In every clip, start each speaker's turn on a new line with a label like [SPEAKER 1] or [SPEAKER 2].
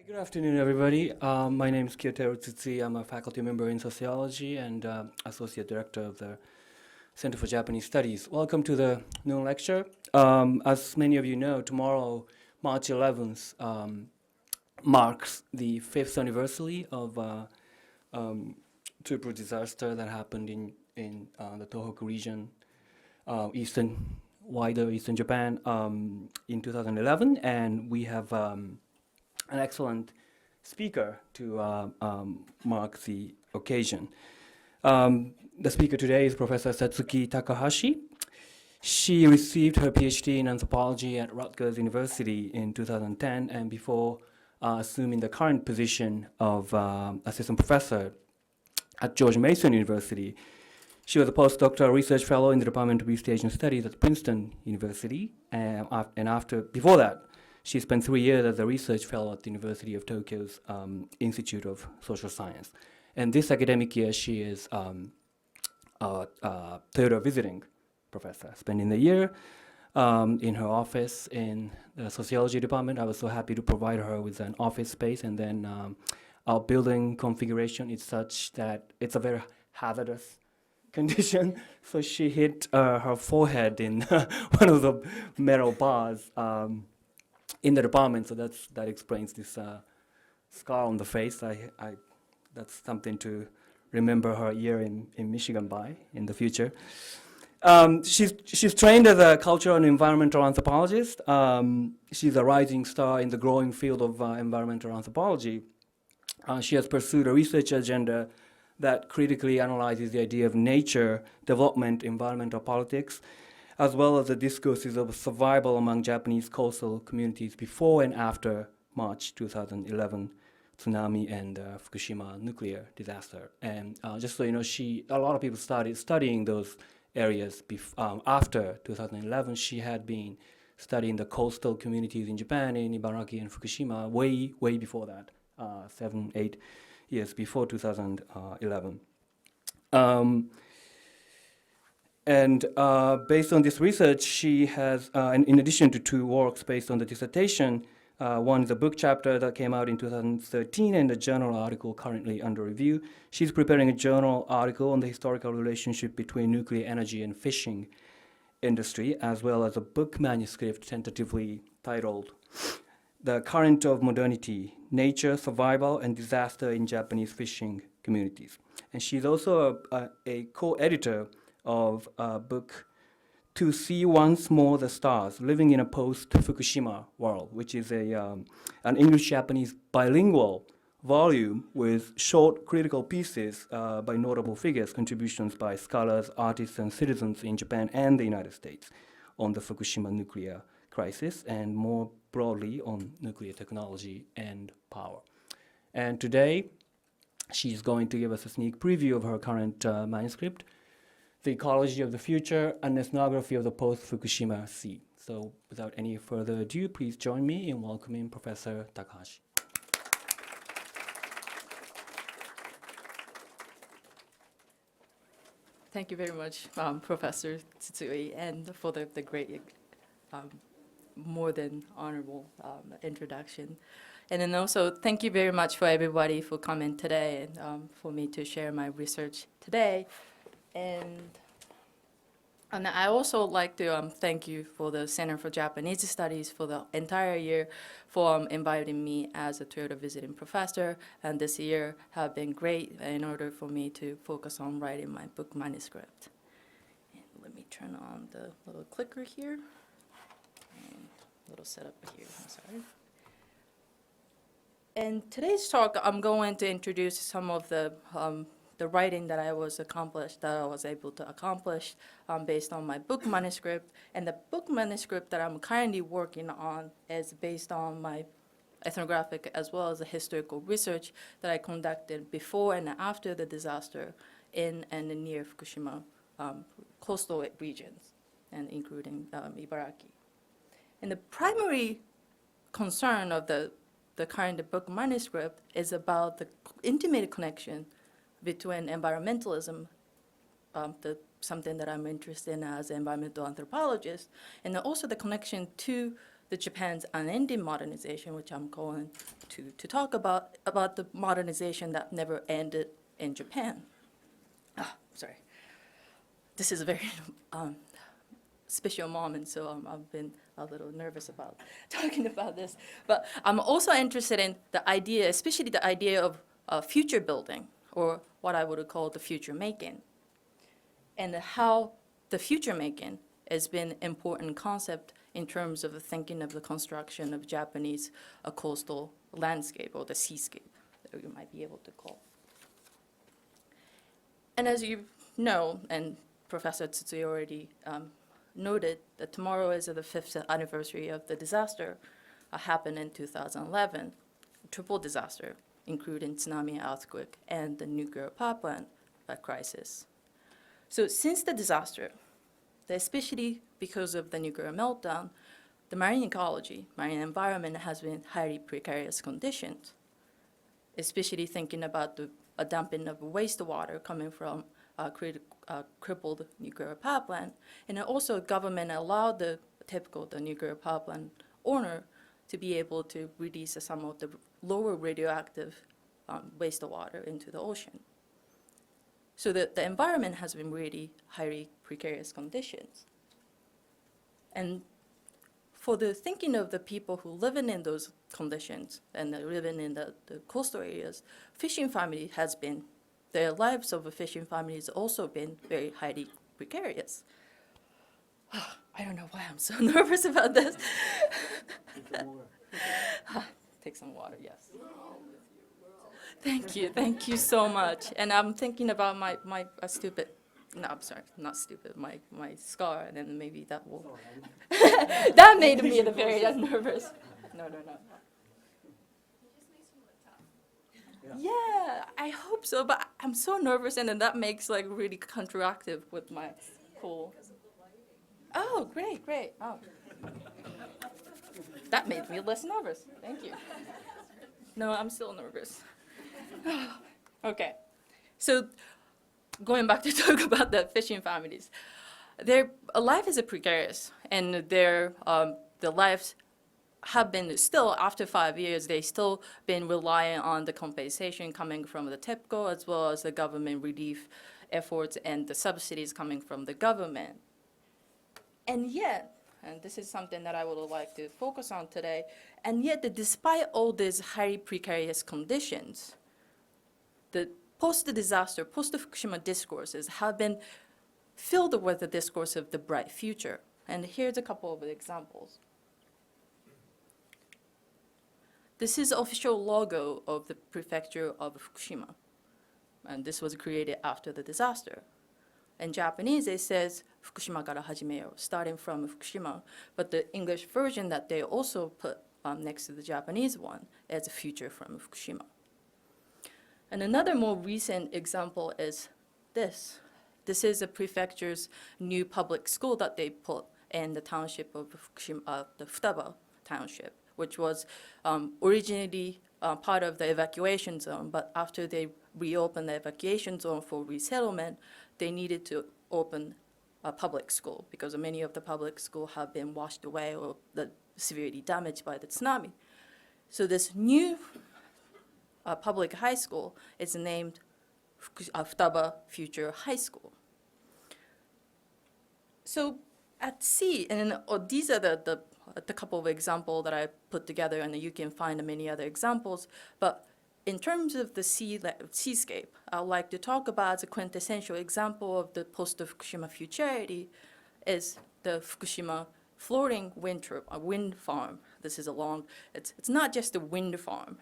[SPEAKER 1] Good afternoon, everybody. My name is Kyotaro Tsutsi. I'm a faculty member in Sociology and Associate Director of the Center for Japanese Studies. Welcome to the noon lecture. As many of you know, tomorrow, March 11th, marks the 5th anniversary of triple disaster that happened in the Tohoku region, wider eastern Japan, in 2011. And we have an excellent speaker to mark the occasion. The speaker today is Professor Satsuki Takahashi. She received her PhD in anthropology at Rutgers University in 2010, and before assuming the current position of assistant professor at George Mason University, she was a postdoctoral research fellow in the Department of East Asian Studies at Princeton University, before that, she spent 3 years as a research fellow at the University of Tokyo's Institute of Social Science. And this academic year, she is a third visiting professor, spending the year in her office in the sociology department. I was so happy to provide her with an office space, and then our building configuration is such that it's a very hazardous condition. So she hit her forehead in one of the metal bars in the department, so that explains this scar on the face. That's something to remember her year in Michigan by in the future. She's trained as a cultural and environmental anthropologist. She's a rising star in the growing field of environmental anthropology. She has pursued a research agenda that critically analyzes the idea of nature, development, environmental politics, as well as the discourses of survival among Japanese coastal communities before and after March 2011 tsunami and Fukushima nuclear disaster. And just so you know, a lot of people started studying those areas after 2011. She had been studying the coastal communities in Japan, in Ibaraki and Fukushima, way before that, 7, 8 years before 2011. And based on this research, she has, in addition to 2 works based on the dissertation, one is a book chapter that came out in 2013 and a journal article currently under review. She's preparing a journal article on the historical relationship between nuclear energy and fishing industry, as well as a book manuscript tentatively titled The Current of Modernity, Nature, Survival, and Disaster in Japanese Fishing Communities. And she's also a co-editor of a book, To See Once More the Stars, Living in a Post-Fukushima World, which is an English-Japanese bilingual volume with short critical pieces by notable figures, contributions by scholars, artists, and citizens in Japan and the United States on the Fukushima nuclear crisis, and more broadly on nuclear technology and power. And today, she's going to give us a sneak preview of her current manuscript, The Ecology of the Future, an Ethnography of the Post-Fukushima Sea. So without any further ado, please join me in welcoming Professor Takahashi.
[SPEAKER 2] Thank you very much, Professor Tsutsui, and for the great, more than honorable introduction. And then also, thank you very much for everybody for coming today and for me to share my research today. And I also like to thank you for the Center for Japanese Studies for the entire year for inviting me as a third visiting professor. And this year have been great in order for me to focus on writing my book manuscript. And let me turn on the little clicker here. And little setup here, I'm sorry. In today's talk, I'm going to introduce some of the writing that I was able to accomplish based on my book manuscript. And the book manuscript that I'm currently working on is based on my ethnographic as well as the historical research that I conducted before and after the disaster in and near Fukushima coastal regions, and including Ibaraki. And the primary concern of the current book manuscript is about the intimate connection between environmentalism, something that I'm interested in as an environmental anthropologist, and also the connection to the Japan's unending modernization, which I'm going to talk about the modernization that never ended in Japan. Sorry. This is a very special moment, so I've been a little nervous about talking about this. But I'm also interested in the idea, especially the idea of future building, or what I would call the future making, and how the future making has been an important concept in terms of thinking of the construction of Japanese coastal landscape, or the seascape, that you might be able to call. And as you know, and Professor Tsutsui already noted, that tomorrow is the 5th anniversary of the disaster happened in 2011, a triple disaster, including tsunami, earthquake, and the nuclear power plant crisis. So since the disaster, especially because of the nuclear meltdown, the marine ecology, marine environment has been in highly precarious conditions, especially thinking about the dumping of wastewater coming from crippled nuclear power plant. And also government allowed the nuclear power plant owner to be able to release some of the lower radioactive wastewater into the ocean. So the environment has been really highly precarious conditions. And for the thinking of the people who living in those conditions and living in the coastal areas, fishing family has been, their lives of a fishing family has also been very highly precarious. I don't know why I'm so nervous about this. Take some water, yes. Thank you so much. And I'm thinking about my stupid, no, I'm sorry, not stupid, my scar, and then maybe that will, that made me very nervous. No. Yeah, I hope so, but I'm so nervous, and then that makes like really counteractive with my whole. Oh, great. Oh. That made me less nervous. Thank you. No, I'm still nervous. Okay, so going back to talk about the fishing families, their life is precarious, and their the lives have been still, after 5 years, they still been relying on the compensation coming from the TEPCO, as well as the government relief efforts and the subsidies coming from the government. And yet, and this is something that I would like to focus on today, and yet despite all these highly precarious conditions, the post-disaster, post-Fukushima discourses have been filled with the discourse of the bright future. And here's a couple of examples. This is the official logo of the prefecture of Fukushima. And this was created after the disaster. In Japanese, it says, Fukushima kara hajimeo, starting from Fukushima. But the English version that they also put next to the Japanese one is future from Fukushima. And another more recent example is this. This is the prefecture's new public school that they put in the township of Fukushima, the Futaba township, which was originally part of the evacuation zone, but after they reopened the evacuation zone for resettlement, they needed to open a public school because many of the public schools have been washed away or severely damaged by the tsunami. So this new public high school is named Futaba Future High School. So at sea, and these are the couple of examples that I put together, and you can find many other examples. But in terms of the seascape, I would like to talk about the quintessential example of the post-Fukushima futurity is the Fukushima floating wind farm. This is it's not just a wind farm.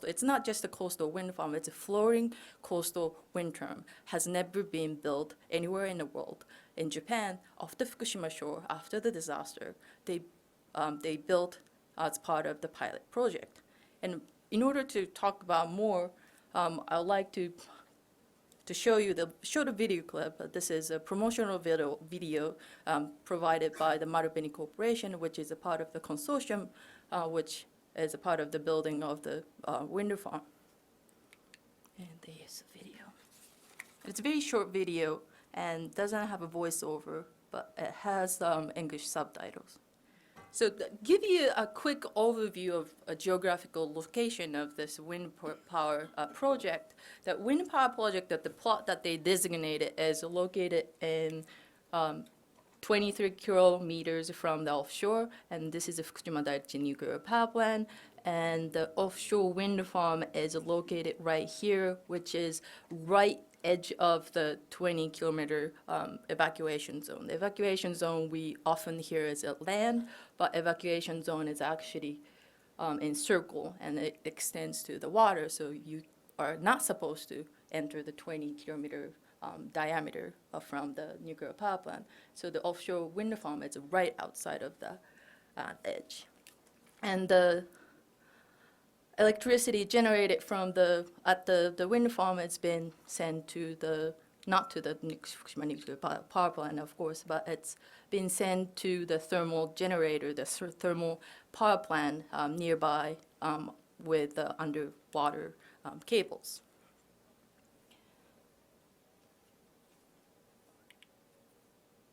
[SPEAKER 2] It's not just a coastal wind farm, it's a floating coastal wind farm. Has never been built anywhere in the world. In Japan, off the Fukushima shore, after the disaster, they built as part of the pilot project. And in order to talk about more, I would like to show you the video clip. This is a promotional video provided by the Marubeni Corporation, which is a part of the consortium, which is a part of the building of the wind farm. And there's a video. It's a very short video and doesn't have a voiceover, but it has English subtitles. So to give you a quick overview of a geographical location of this wind power project, that wind power project, that the plot that they designated is located in 23 kilometers from the offshore, and this is the Fukushima Daiichi nuclear power plant. And the offshore wind farm is located right here, which is right edge of the 20-kilometer evacuation zone. The evacuation zone we often hear is at land, but evacuation zone is actually in circle, and it extends to the water, so you are not supposed to enter the 20-kilometer diameter from the nuclear power plant. So the offshore wind farm is right outside of the edge. And the electricity generated from the wind farm has been sent to not to the Fukushima nuclear power plant, of course, but it's been sent to the thermal generator, the thermal power plant nearby with the underwater cables.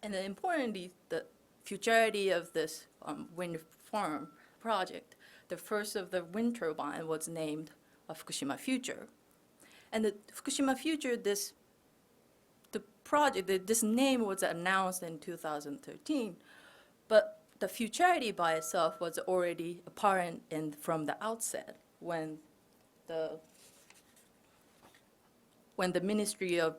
[SPEAKER 2] And then importantly, the futurity of this wind farm project, the first of the wind turbine was named Fukushima Future. And the Fukushima Future, this name was announced in 2013, but the futurity by itself was already apparent from the outset when the Ministry of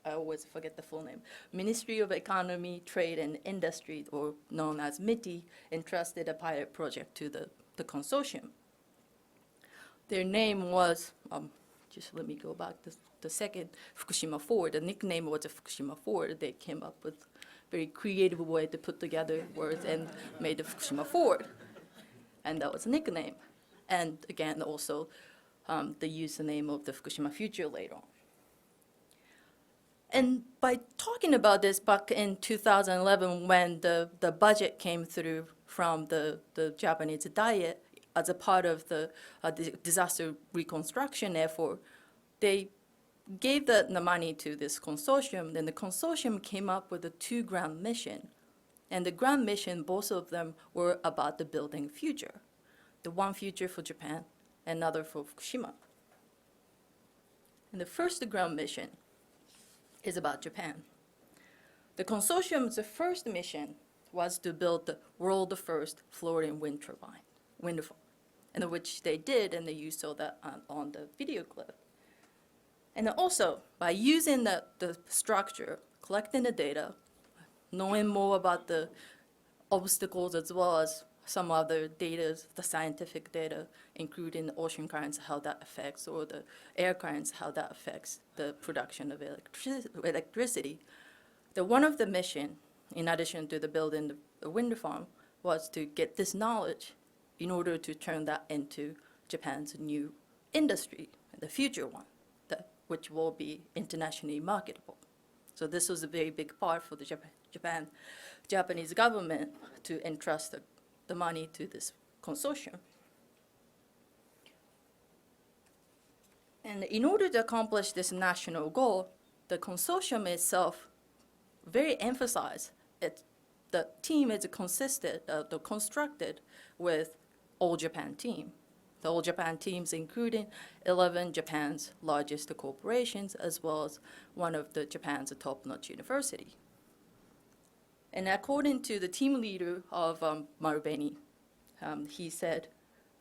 [SPEAKER 2] I always forget the full name, Ministry of Economy, Trade and Industry, or known as MITI, entrusted a pilot project to the consortium. Their name was, just let me go back, the second, Fukushima Forward. The nickname was a Fukushima Forward. They came up with a very creative way to put together words and made the Fukushima Forward. And that was a nickname. And again, also, they used the name of the Fukushima Future later on. And by talking about this back in 2011, when the budget came through from the Japanese Diet as a part of the disaster reconstruction effort, they gave the money to this consortium. Then the consortium came up with a 2 grand mission. And the grand mission, both of them were about the building future. The one future for Japan, another for Fukushima. And the first grand mission is about Japan. The consortium's first mission was to build the world's first floating wind turbine, wind farm, and which they did, and you saw that on the video clip. And also, by using the structure, collecting the data, knowing more about the obstacles as well as some other data, the scientific data, including the ocean currents, how that affects, or the air currents, how that affects the production of electricity. One of the mission, in addition to the building the wind farm, was to get this knowledge in order to turn that into Japan's new industry, the future one, which will be internationally marketable. So this was a very big part for the Japanese government to entrust the money to this consortium. And in order to accomplish this national goal, the consortium itself very emphasized the team is constructed with All Japan team. The All Japan teams including 11 Japan's largest corporations as well as one of Japan's top-notch university. And according to the team leader of Marubeni, he said,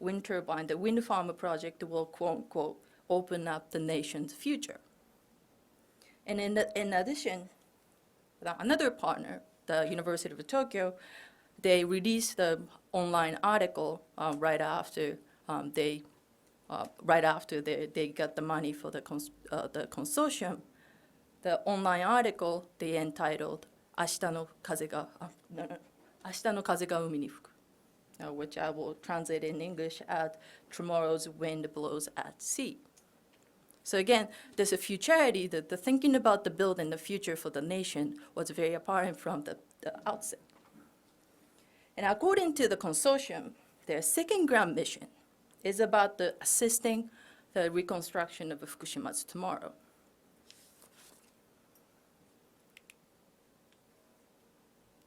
[SPEAKER 2] the wind farm project will, quote unquote, open up the nation's future. And in addition, another partner, the University of Tokyo, they released the online article right after they got the money for the consortium. The online article they entitled 明日の風が海に吹く, which I will translate in English as tomorrow's wind blows at sea. So again, there's a futurity, the thinking about the building the future for the nation was very apparent from the outset. And according to the consortium, their second grand mission is about assisting the reconstruction of Fukushima's tomorrow.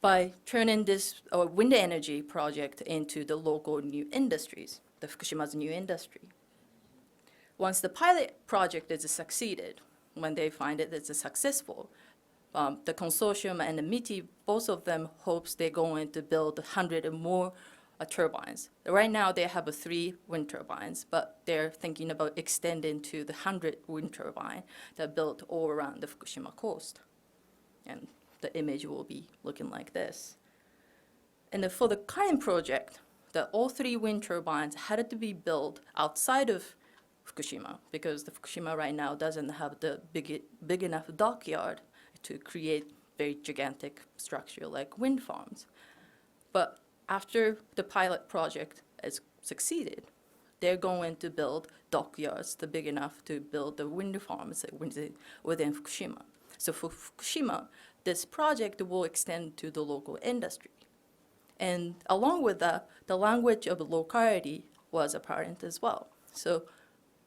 [SPEAKER 2] by turning this wind energy project into the local new industries, the Fukushima's new industry. Once the pilot project is succeeded, when they find it is successful, the consortium and the MITI, both of them hopes they're going to build 100 or more turbines. Right now they have 3 wind turbines, but they're thinking about extending to the 100 wind turbine that are built all around the Fukushima coast. And the image will be looking like this. And for the current project, all 3 wind turbines had to be built outside of Fukushima, because the Fukushima right now doesn't have the big enough dockyard to create very gigantic structure like wind farms. But after the pilot project has succeeded, they're going to build dockyards that big enough to build the wind farms within Fukushima. So for Fukushima, this project will extend to the local industry. And along with that, the language of locality was apparent as well. So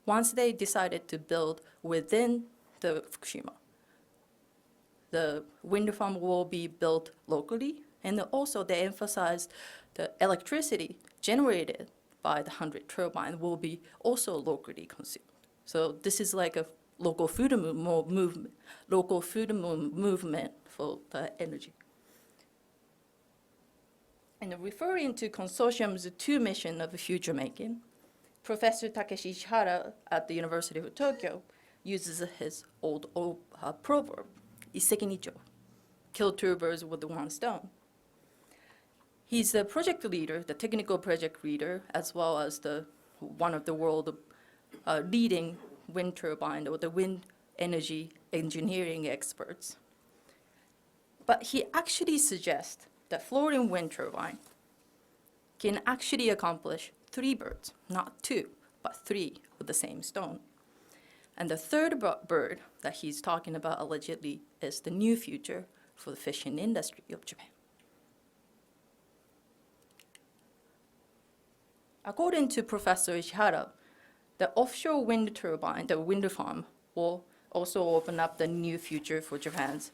[SPEAKER 2] once they decided to build within the Fukushima, the wind farm will be built locally, and also they emphasized the electricity generated by the 100 turbine will be also locally consumed. So this is like a local food movement for the energy. And referring to consortium's 2 mission of future making, Professor Takahashi Ishihara at the University of Tokyo uses his old proverb, "Isseki nicho," kill 2 birds with 1 stone. He's the project leader, the technical project leader, as well as one of the world leading wind turbine or the wind energy engineering experts. But he actually suggests that floating wind turbine can actually accomplish 3 birds, not 2, but 3 with the same stone. And the 3rd bird that he's talking about allegedly is the new future for the fishing industry of Japan. According to Professor Ishihara, the offshore wind turbine, the wind farm, will also open up the new future for Japan's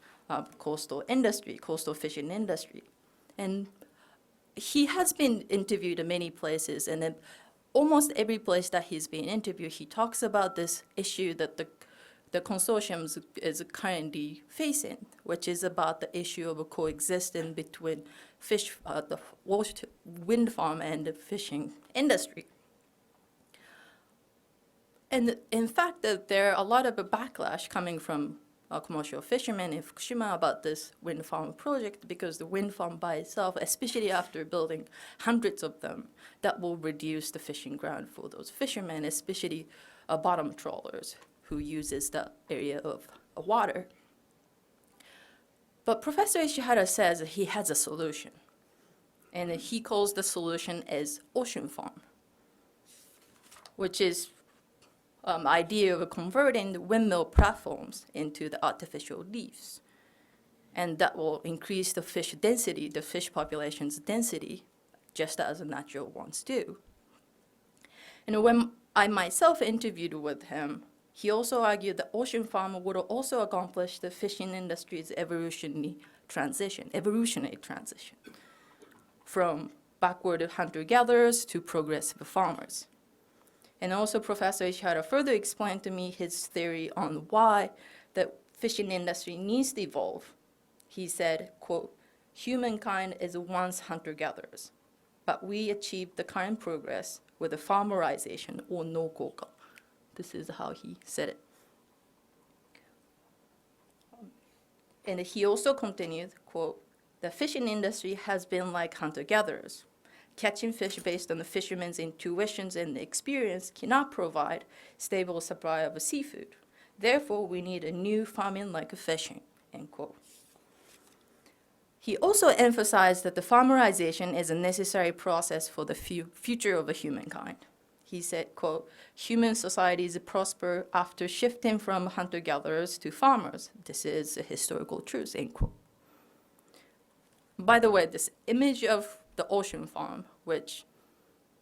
[SPEAKER 2] coastal fishing industry. And he has been interviewed in many places, and in almost every place that he's been interviewed, he talks about this issue that the consortium is currently facing, which is about the issue of a coexistence between the wind farm and the fishing industry. And in fact, there are a lot of backlash coming from commercial fishermen in Fukushima about this wind farm project, because the wind farm by itself, especially after building hundreds of them, that will reduce the fishing ground for those fishermen, especially bottom trawlers who uses that area of water. But Professor Ishihara says that he has a solution, and he calls the solution as ocean farm, which is idea of converting the windmill platforms into the artificial reefs. And that will increase the fish density, the fish population's density, just as the natural ones do. And when I myself interviewed with him, he also argued that ocean farm would also accomplish the fishing industry's evolutionary transition from backward hunter-gatherers to progressive farmers. And also Professor Ishihara further explained to me his theory on why the fishing industry needs to evolve. He said, quote, "Humankind is once hunter-gatherers, but we achieved the current progress with the farmerization or no-koka." This is how he said it. And he also continued, quote, "The fishing industry has been like hunter-gatherers. Catching fish based on the fishermen's intuitions and experience cannot provide stable supply of seafood. Therefore, we need a new farming like fishing," end quote. He also emphasized that the farmerization is a necessary process for the future of humankind. He said, quote, "Human societies prosper after shifting from hunter-gatherers to farmers. This is a historical truth," end quote. By the way, this image of the ocean farm, which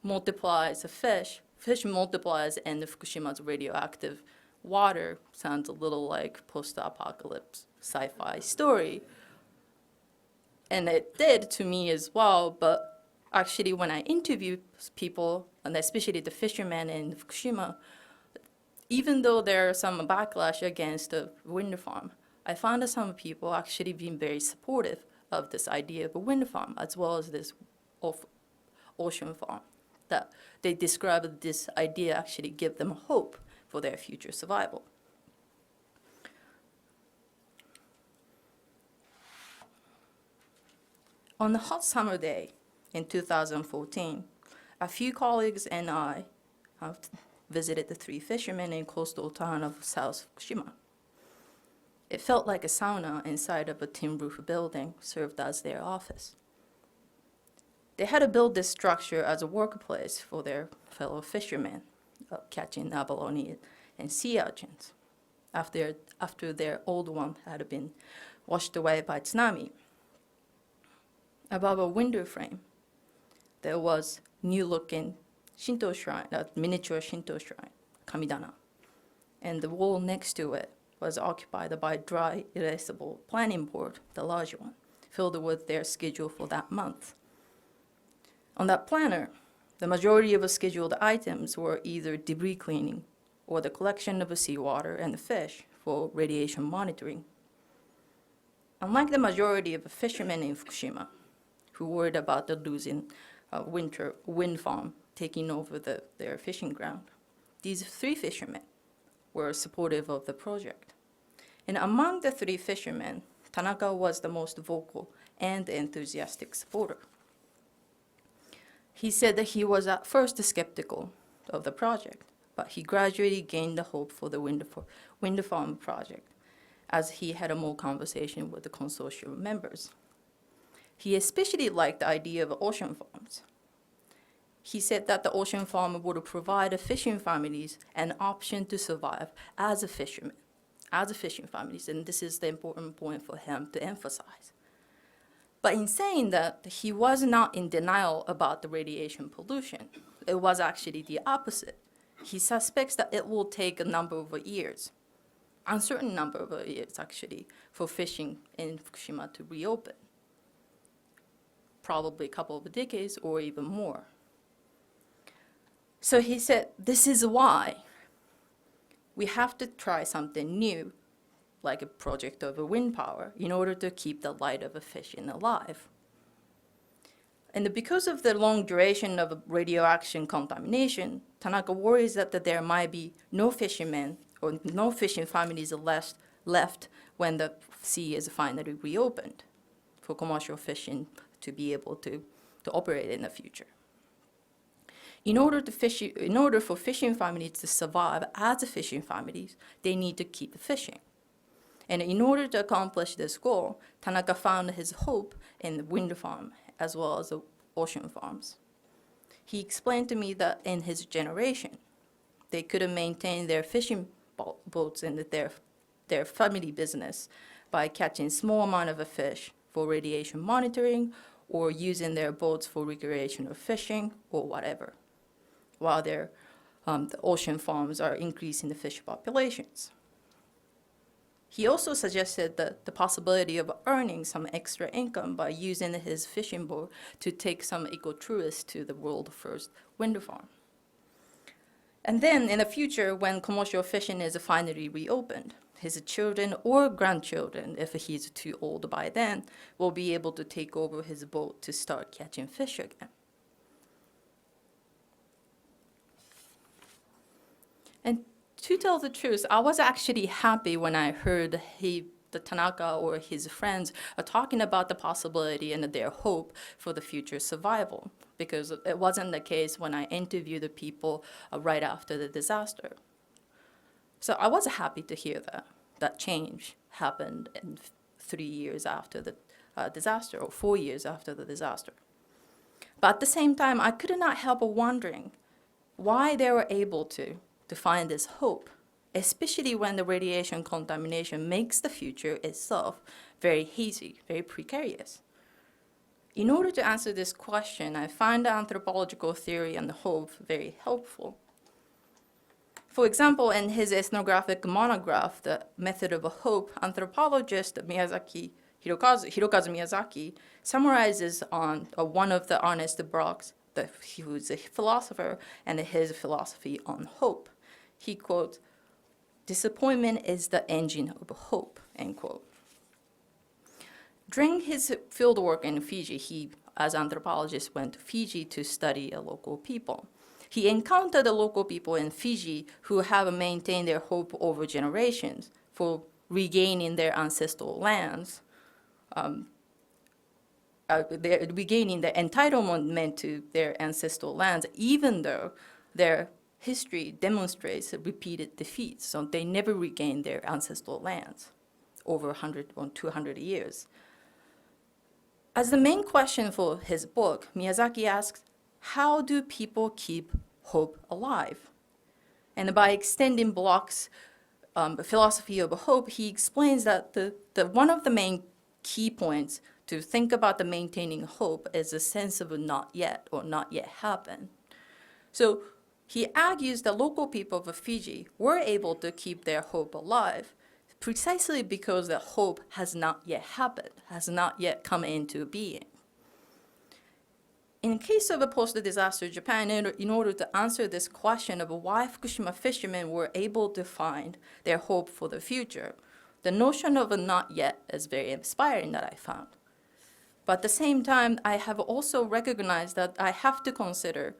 [SPEAKER 2] multiplies the fish multiplies, and the Fukushima's radioactive water sounds a little like post-apocalypse sci-fi story. And it did to me as well, but actually when I interviewed people, and especially the fishermen in Fukushima, even though there are some backlash against the wind farm, I found that some people actually being very supportive of this idea of a wind farm, as well as this ocean farm, that they describe this idea actually give them hope for their future survival. On a hot summer day in 2014, a few colleagues and I visited the 3 fishermen in coastal town of South Fukushima. It felt like a sauna inside of a tin roof building served as their office. They had built this structure as a workplace for their fellow fishermen, catching abalone and sea urchins after their old one had been washed away by tsunami. Above a window frame, there was new-looking Shinto shrine, a miniature Shinto shrine, kamidana, and the wall next to it was occupied by a dry, erasable planning board, the large one, filled with their schedule for that month. On that planner, the majority of the scheduled items were either debris cleaning or the collection of seawater and fish for radiation monitoring. Unlike the majority of the fishermen in Fukushima, who worried about the losing wind farm taking over their fishing ground, these 3 fishermen were supportive of the project. And among the 3 fishermen, Tanaka was the most vocal and enthusiastic supporter. He said that he was at first skeptical of the project, but he gradually gained the hope for the wind farm project as he had a more conversation with the consortium members. He especially liked the idea of ocean farms. He said that the ocean farm would provide fishing families an option to survive as a fisherman, as a fishing families, and this is the important point for him to emphasize. But in saying that, he was not in denial about the radiation pollution. It was actually the opposite. He suspects that it will take a number of years, uncertain number of years actually, for fishing in Fukushima to reopen. Probably a couple of decades or even more. So he said, this is why we have to try something new, like a project of wind power, in order to keep the light of a fishing alive. And because of the long duration of radioaction contamination, Tanaka worries that there might be no fishermen or no fishing families left when the sea is finally reopened for commercial fishing to be able to operate in the future. In order for fishing families to survive as fishing families, they need to keep fishing. And in order to accomplish this goal, Tanaka found his hope in the wind farm as well as the ocean farms. He explained to me that in his generation, they couldn't maintain their fishing boats and their family business by catching small amount of fish for radiation monitoring or using their boats for recreational fishing or whatever, while the ocean farms are increasing the fish populations. He also suggested the possibility of earning some extra income by using his fishing boat to take some eco-tourists to the world's first wind farm. And then in the future, when commercial fishing is finally reopened, his children or grandchildren, if he's too old by then, will be able to take over his boat to start catching fish again. And to tell the truth, I was actually happy when I heard the Tanaka or his friends are talking about the possibility and their hope for the future survival, because it wasn't the case when I interviewed the people right after the disaster. So I was happy to hear that change happened in 3 years after the disaster, or 4 years after the disaster. But at the same time, I could not help wondering why they were able to find this hope, especially when the radiation contamination makes the future itself very hazy, very precarious. In order to answer this question, I find the anthropological theory and hope very helpful. For example, in his ethnographic monograph, The Method of Hope, anthropologist Miyazaki Hirokazu Miyazaki, summarizes on one of the Ernest Bloch's, who is a philosopher, and his philosophy on hope. He quotes, "Disappointment is the engine of hope," end quote. During his fieldwork in Fiji, he, as anthropologist, went to Fiji to study a local people. He encountered the local people in Fiji who have maintained their hope over generations for regaining their ancestral lands, regaining the entitlement to their ancestral lands, even though their history demonstrates repeated defeats. So they never regained their ancestral lands over 100 or 200 years. As the main question for his book, Miyazaki asks, how do people keep hope alive? And by extending Bloch's philosophy of hope, he explains that one of the main key points to think about the maintaining hope is a sense of not yet or not yet happened. So he argues that local people of Fiji were able to keep their hope alive precisely because the hope has not yet happened, has not yet come into being. In the case of a post-disaster Japan, in order to answer this question of why Fukushima fishermen were able to find their hope for the future, the notion of a not yet is very inspiring that I found. But at the same time, I have also recognized that I have to consider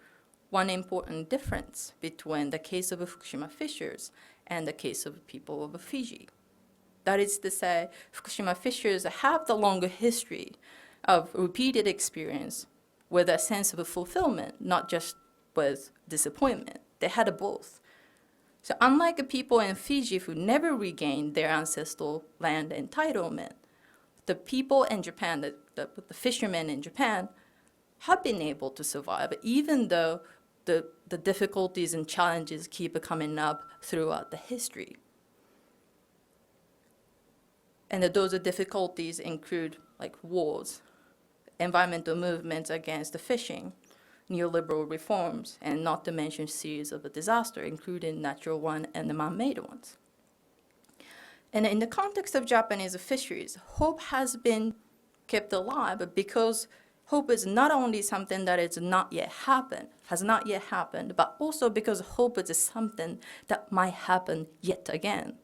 [SPEAKER 2] one important difference between the case of Fukushima fishers and the case of people of Fiji. That is to say, Fukushima fishers have the longer history of repeated experience with a sense of fulfillment, not just with disappointment. They had both. So unlike people in Fiji who never regained their ancestral land entitlement, the people in Japan, the fishermen in Japan, have been able to survive, even though the difficulties and challenges keep coming up throughout the history. And those difficulties include like wars, environmental movements against the fishing, neoliberal reforms, and not to mention series of disasters, including natural one and the man-made ones. And in the context of Japanese fisheries, hope has been kept alive because hope is not only something that has not yet happened, but also because hope is something that might happen yet again.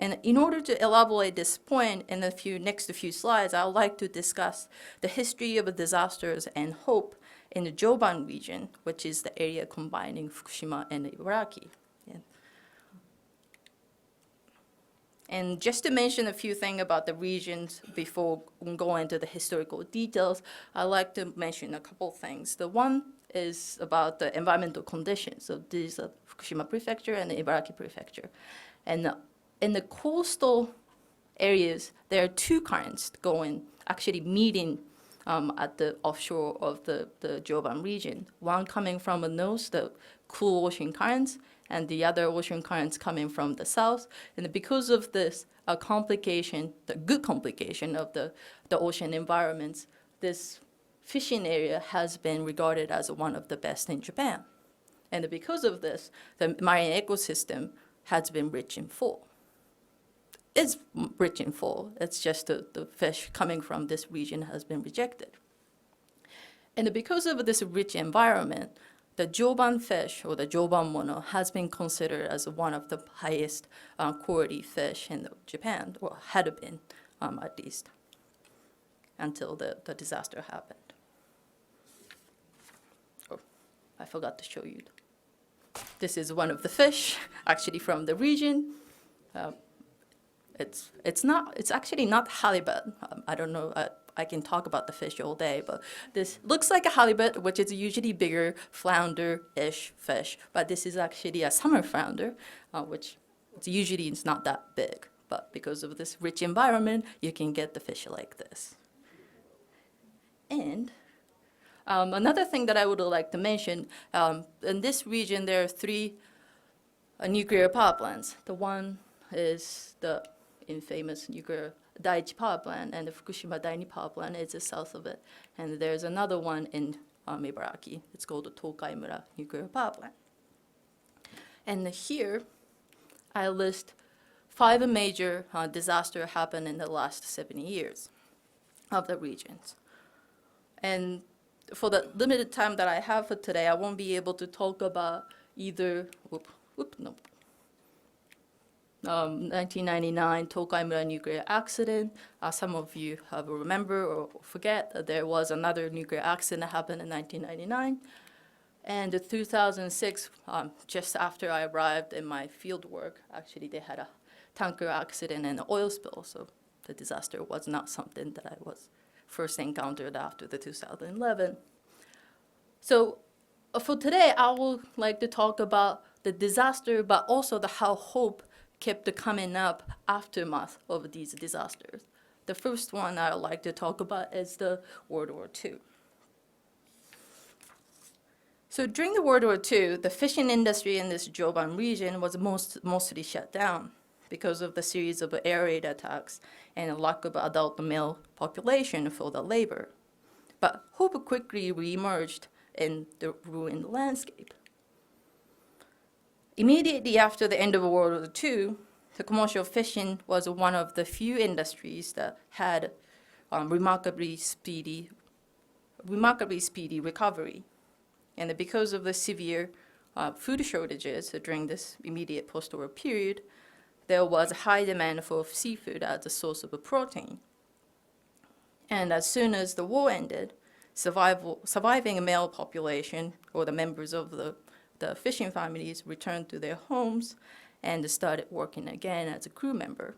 [SPEAKER 2] And in order to elaborate this point in the next few slides, I would like to discuss the history of disasters and hope in the Joban region, which is the area combining Fukushima and Ibaraki. Yeah. And just to mention a few things about the regions before we go into the historical details, I'd like to mention a couple things. The one is about the environmental conditions. So these are Fukushima Prefecture and the Ibaraki Prefecture. And in the coastal areas, there are two currents actually meeting at the offshore of the Joban region. One coming from the north, the cool ocean currents, and the other ocean currents coming from the south. And because of this complication, the good complication of the ocean environments, this fishing area has been regarded as one of the best in Japan. And because of this, the marine ecosystem has been rich in full. It's rich in full. It's just the fish coming from this region has been rejected. And because of this rich environment, the Joban fish, or the Joban mono, has been considered as one of the highest quality fish in Japan, or had been at least, until the disaster happened. Oh, I forgot to show you. This is one of the fish, actually from the region. It's actually not halibut. I don't know. I can talk about the fish all day, but this looks like a halibut, which is usually bigger flounder-ish fish. But this is actually a summer flounder, which usually is not that big. But because of this rich environment, you can get the fish like this. And another thing that I would like to mention, in this region, there are three nuclear power plants. The one is the infamous nuclear Daiichi power plant, and the Fukushima Daini power plant is the south of it. And there's another one in Ibaraki. It's called the Tokaimura nuclear power plant. And here, I list 5 major disasters happened in the last 70 years of the regions. And for the limited time that I have for today, I won't be able to talk about either, 1999 Tokaimura nuclear accident. Some of you will remember or forget that there was another nuclear accident that happened in 1999. And in 2006, just after I arrived in my field work, actually they had a tanker accident and an oil spill. So the disaster was not something that I was first encountered after the 2011. So for today, I would like to talk about the disaster, but also how hope kept coming up aftermath of these disasters. The first one I would like to talk about is the World War II. So during the World War II, the fishing industry in this Joban region was mostly shut down because of the series of air raid attacks and a lack of adult male population for the labor. But hope quickly reemerged in the ruined landscape. Immediately after the end of World War II, the commercial fishing was one of the few industries that had remarkably speedy recovery. And because of the severe food shortages during this immediate post-war period, there was a high demand for seafood as a source of protein. And as soon as the war ended, surviving male population, or the members of the fishing families, returned to their homes and started working again as a crew member.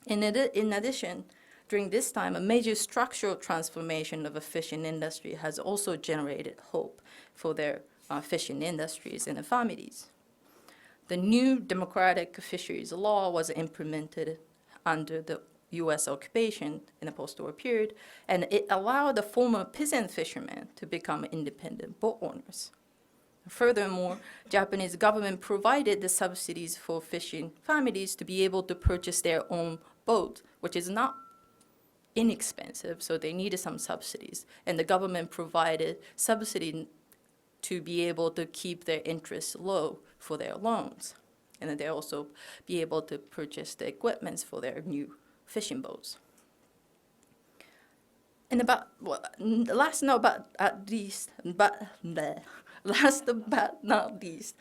[SPEAKER 2] In addition, during this time, a major structural transformation of the fishing industry has also generated hope for their fishing industries and the families. The new democratic fisheries law was implemented under the U.S. occupation in the post-war period, and it allowed the former peasant fishermen to become independent boat owners. Furthermore, Japanese government provided the subsidies for fishing families to be able to purchase their own boat, which is not inexpensive, so they needed some subsidies. And the government provided subsidy to be able to keep their interest low for their loans. And then they also be able to purchase the equipment for their new fishing boats. And last but not least,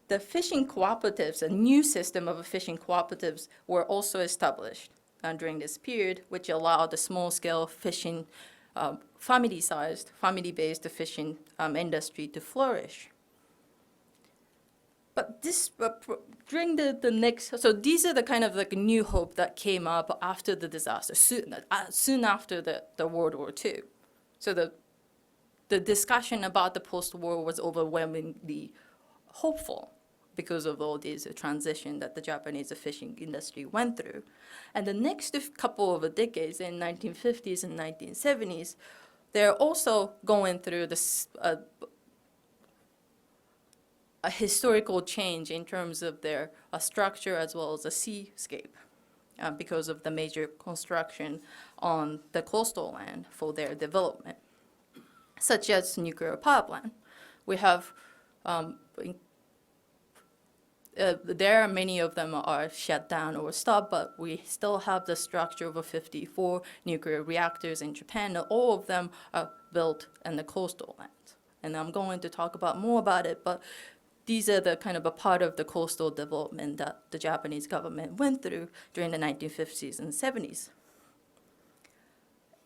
[SPEAKER 2] the fishing cooperatives, a new system of fishing cooperatives, were also established during this period, which allowed the small-scale fishing, family-based fishing industry to flourish. But this, during the next, so these are the kind of like new hope that came up after the disaster, soon after the World War II. So the discussion about the post-war was overwhelmingly hopeful because of all these transition that the Japanese fishing industry went through. And the next couple of decades, in 1950s and 1970s, they're also going through this a historical change in terms of their structure as well as the seascape because of the major construction on the coastal land for their development, such as nuclear power plant. We have, many of them are shut down or stopped, but we still have the structure of 54 nuclear reactors in Japan. All of them are built in the coastal land. And I'm going to talk about more about it, but these are the kind of a part of the coastal development that the Japanese government went through during the 1950s and 70s.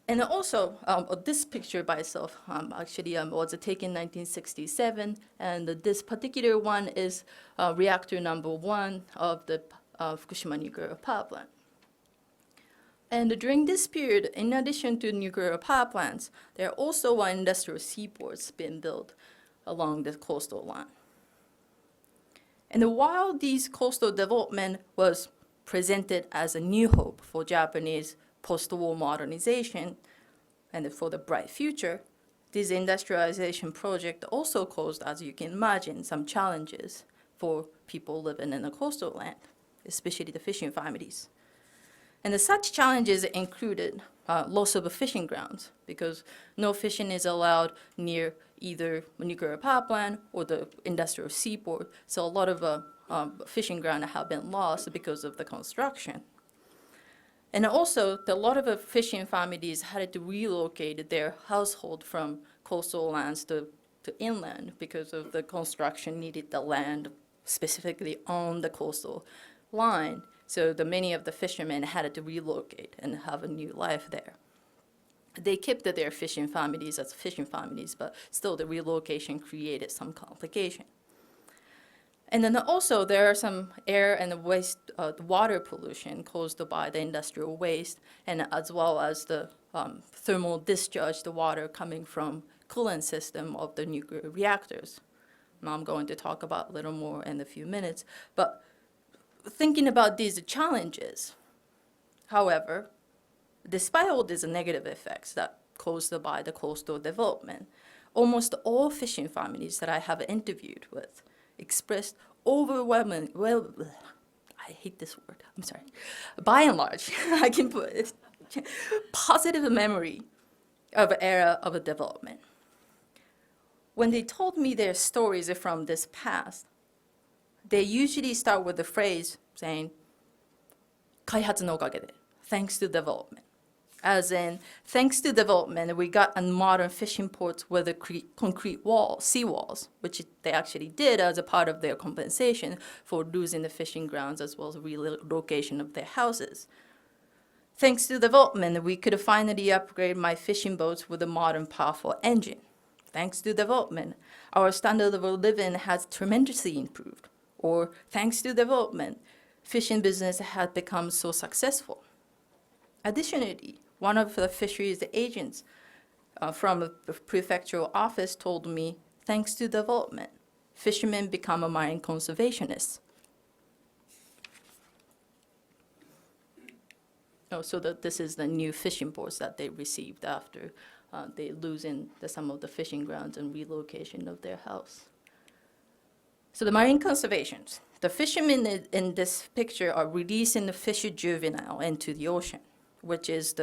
[SPEAKER 2] And also, this picture by itself actually was taken in 1967, and this particular one is reactor number 1 of the Fukushima nuclear power plant. And during this period, in addition to nuclear power plants, there are also industrial seaports being built along the coastal line. And while these coastal development was presented as a new hope for Japanese post-war modernization and for the bright future, this industrialization project also caused, as you can imagine, some challenges for people living in the coastal land, especially the fishing families. And such challenges included loss of fishing grounds, because no fishing is allowed near either a nuclear power plant or the industrial seaport. So a lot of fishing ground have been lost because of the construction. And also, a lot of the fishing families had to relocate their household from coastal lands to inland because of the construction needed the land specifically on the coastal line. So many of the fishermen had to relocate and have a new life there. They kept their fishing families as fishing families, but still the relocation created some complication. And then also there are some air and waste, water pollution caused by the industrial waste, and as well as the thermal discharge, the water coming from coolant system of the nuclear reactors. Now I'm going to talk about a little more in a few minutes. But thinking about these challenges, however, despite all these negative effects that caused by the coastal development, almost all fishing families that I have interviewed with expressed overwhelming, well, I hate this word, I'm sorry. By and large, I can put it, positive memory of an era of development. When they told me their stories from this past, they usually start with the phrase saying, 開発のおかげで, thanks to development. As in, thanks to development, we got a modern fishing ports with a concrete wall, seawalls, which they actually did as a part of their compensation for losing the fishing grounds as well as relocation of their houses. Thanks to development, we could finally upgrade my fishing boats with a modern, powerful engine. Thanks to development, our standard of living has tremendously improved. Or thanks to development, fishing business has become so successful. Additionally, one of the fisheries agents from the prefectural office told me, thanks to development, fishermen become a marine conservationists. Oh, so this is the new fishing ports that they received after they losing some of the fishing grounds and relocation of their house. So the marine conservations. The fishermen in this picture are releasing the fish juvenile into the ocean, which is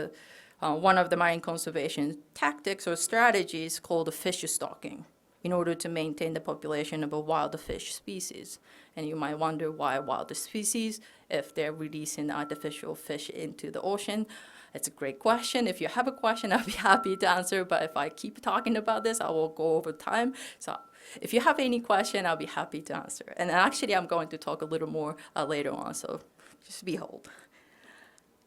[SPEAKER 2] one of the marine conservation tactics or strategies called fish stocking in order to maintain the population of a wild fish species. And you might wonder why wild species if they're releasing artificial fish into the ocean. It's a great question. If you have a question, I'll be happy to answer. But if I keep talking about this, I will go over time. So if you have any question, I'll be happy to answer. And actually, I'm going to talk a little more later on, so just behold.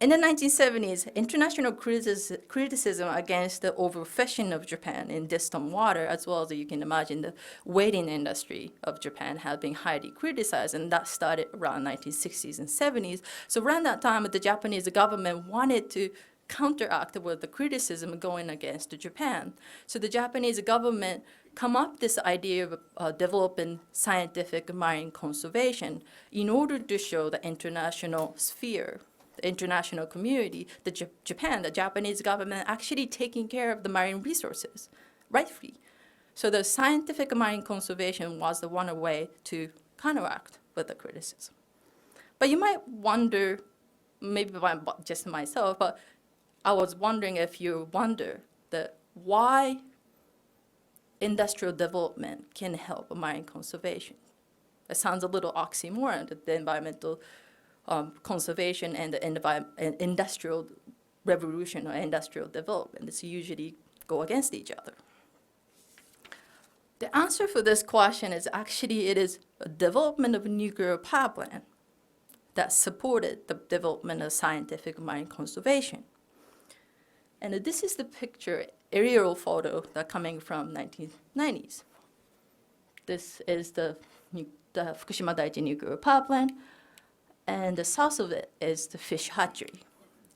[SPEAKER 2] In the 1970s, international criticism against the overfishing of Japan in distant water, as well as you can imagine the whaling industry of Japan, had been highly criticized, and that started around 1960s and 70s. So around that time, the Japanese government wanted to counteract with the criticism going against Japan. So the Japanese government come up with this idea of developing scientific marine conservation in order to show the international sphere, the international community, Japan, the Japanese government actually taking care of the marine resources, rightfully. So the scientific marine conservation was the one way to counteract with the criticism. But you might wonder, maybe just myself, but I was wondering if you wonder that why industrial development can help marine conservation. It sounds a little oxymoron, the environmental conservation and the industrial revolution or industrial development. It's usually go against each other. The answer for this question is actually it is a development of a nuclear power plant that supported the development of scientific marine conservation. And this is the picture, aerial photo that coming from 1990s. This is the Fukushima Daiichi nuclear power plant. And the south of it is the fish hatchery.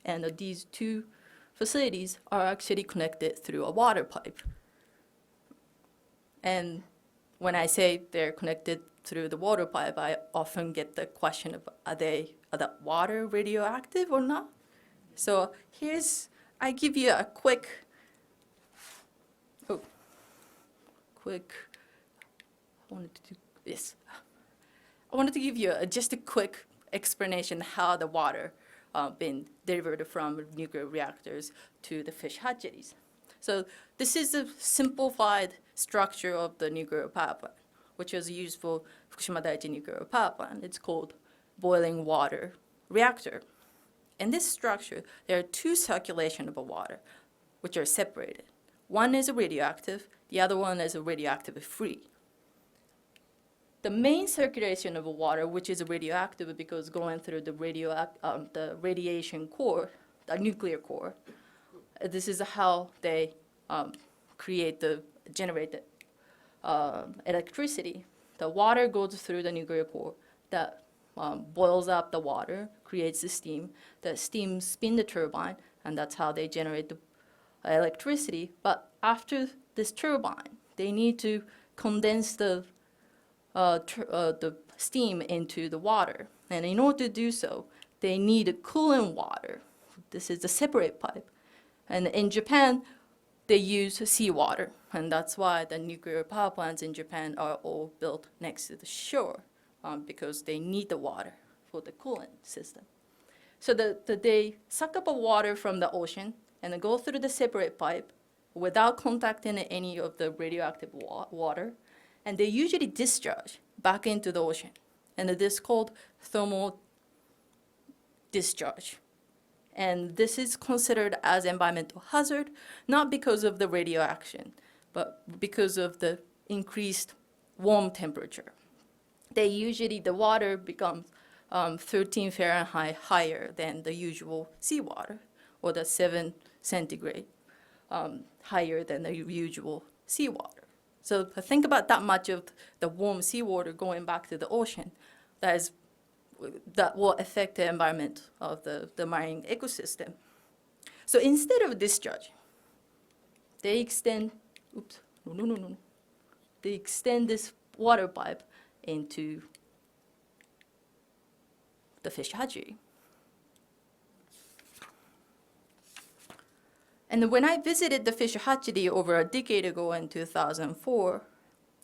[SPEAKER 2] And these two facilities are actually connected through a water pipe. And when I say they're connected through the water pipe, I often get the question of, are the water radioactive or not? So I give you a quick, I wanted to do this. I wanted to give you just a quick explanation how the water been delivered from nuclear reactors to the fish hatcheries. So this is a simplified structure of the nuclear power plant. which was used for Fukushima Daiichi nuclear power plant. It's called boiling water reactor. In this structure, there are two circulations of water, which are separated. One is radioactive, the other one is radioactive free. The main circulation of water, which is radioactive because going through the radiation core, the nuclear core, this is how they generate the electricity. The water goes through the nuclear core that boils up the water, creates the steam. The steam spins the turbine, and that's how they generate the electricity. But after this turbine, they need to condense the steam into the water. And in order to do so, they need coolant water. This is a separate pipe. And in Japan, they use seawater. And that's why the nuclear power plants in Japan are all built next to the shore, because they need the water for the coolant system. So they suck up water from the ocean and go through the separate pipe without contacting any of the radioactive water. And they usually discharge back into the ocean. And it is called thermal discharge. And this is considered as environmental hazard, not because of the radioaction, but because of the increased warm temperature. The water becomes 13 Fahrenheit higher than the usual seawater, or the 7 centigrade higher than the usual seawater. So think about that much of the warm seawater going back to the ocean. That will affect the environment of the marine ecosystem. So instead of discharge, they extend this water pipe into the fish hatchery. And when I visited the fish hatchery over a decade ago in 2004,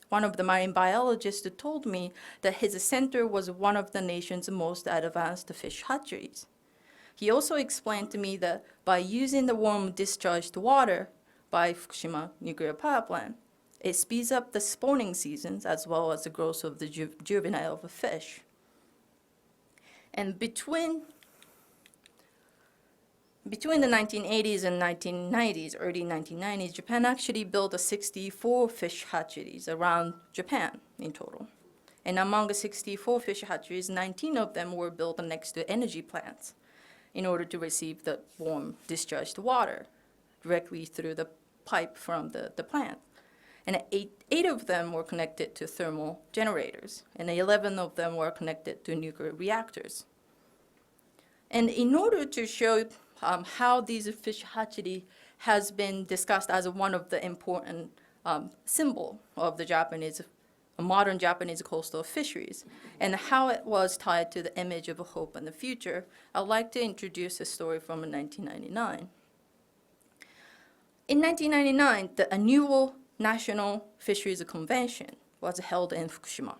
[SPEAKER 2] one of the marine biologists told me that his center was one of the nation's most advanced fish hatcheries. He also explained to me that by using the warm discharged water by Fukushima nuclear power plant, it speeds up the spawning seasons as well as the growth of the juvenile of a fish. And between the 1980s and 1990s, early 1990s, Japan actually built 64 fish hatcheries around Japan in total. And among the 64 fish hatcheries, 19 of them were built next to energy plants in order to receive the warm discharged water directly through the pipe from the plant. And eight of them were connected to thermal generators, and 11 of them were connected to nuclear reactors. And in order to show how these fish hatchery has been discussed as one of the important symbol of the modern Japanese coastal fisheries, and how it was tied to the image of a hope in the future, I'd like to introduce a story from 1999. In 1999, the annual National Fisheries Convention was held in Fukushima.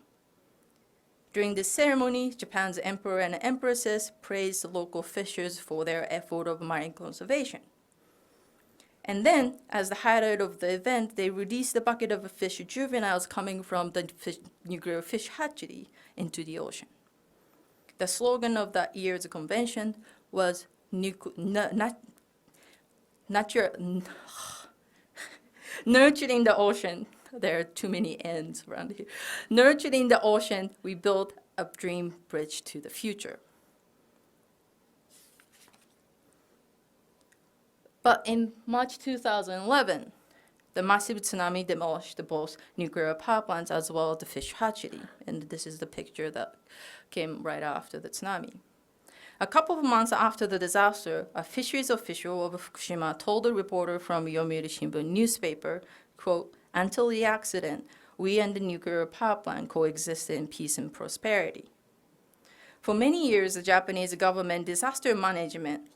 [SPEAKER 2] During this ceremony, Japan's emperor and empresses praised local fishers for their effort of marine conservation. And then, as the highlight of the event, they released a bucket of fish juveniles coming from the nuclear fish hatchery into the ocean. The slogan of that year's convention was nurturing the ocean. There are too many ends around here. Nurturing the ocean, we built a dream bridge to the future. But in March 2011, the massive tsunami demolished both nuclear power plants as well as the fish hatchery. And this is the picture that came right after the tsunami. A couple of months after the disaster, a fisheries official of Fukushima told a reporter from Yomiuri Shimbun newspaper, quote, "Until the accident, we and the nuclear power plant coexisted in peace and prosperity." For many years, the Japanese government disaster management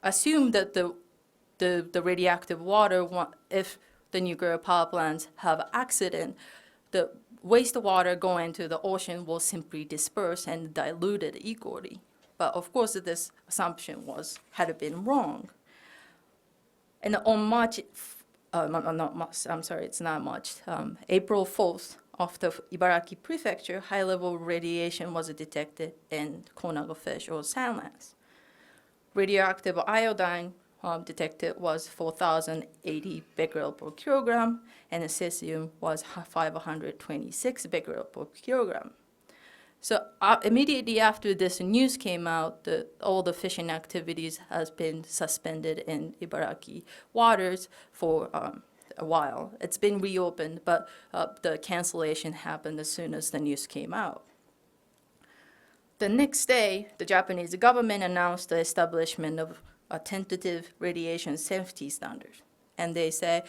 [SPEAKER 2] assumed that the radioactive water, if the nuclear power plants have accident, the wastewater going to the ocean will simply disperse and diluted equally. But of course, this assumption had been wrong. And on March not much, I'm sorry, it's not much. April 4th, of the Ibaraki Prefecture, high-level radiation was detected in konago fish or sandlands. Radioactive iodine detected was 4,080 becquerel per kilogram, and the cesium was 526 becquerel per kilogram. So immediately after this news came out, all the fishing activities has been suspended in Ibaraki waters for a while. It's been reopened, but the cancellation happened as soon as the news came out. The next day, the Japanese government announced the establishment of a tentative radiation safety standard. And they say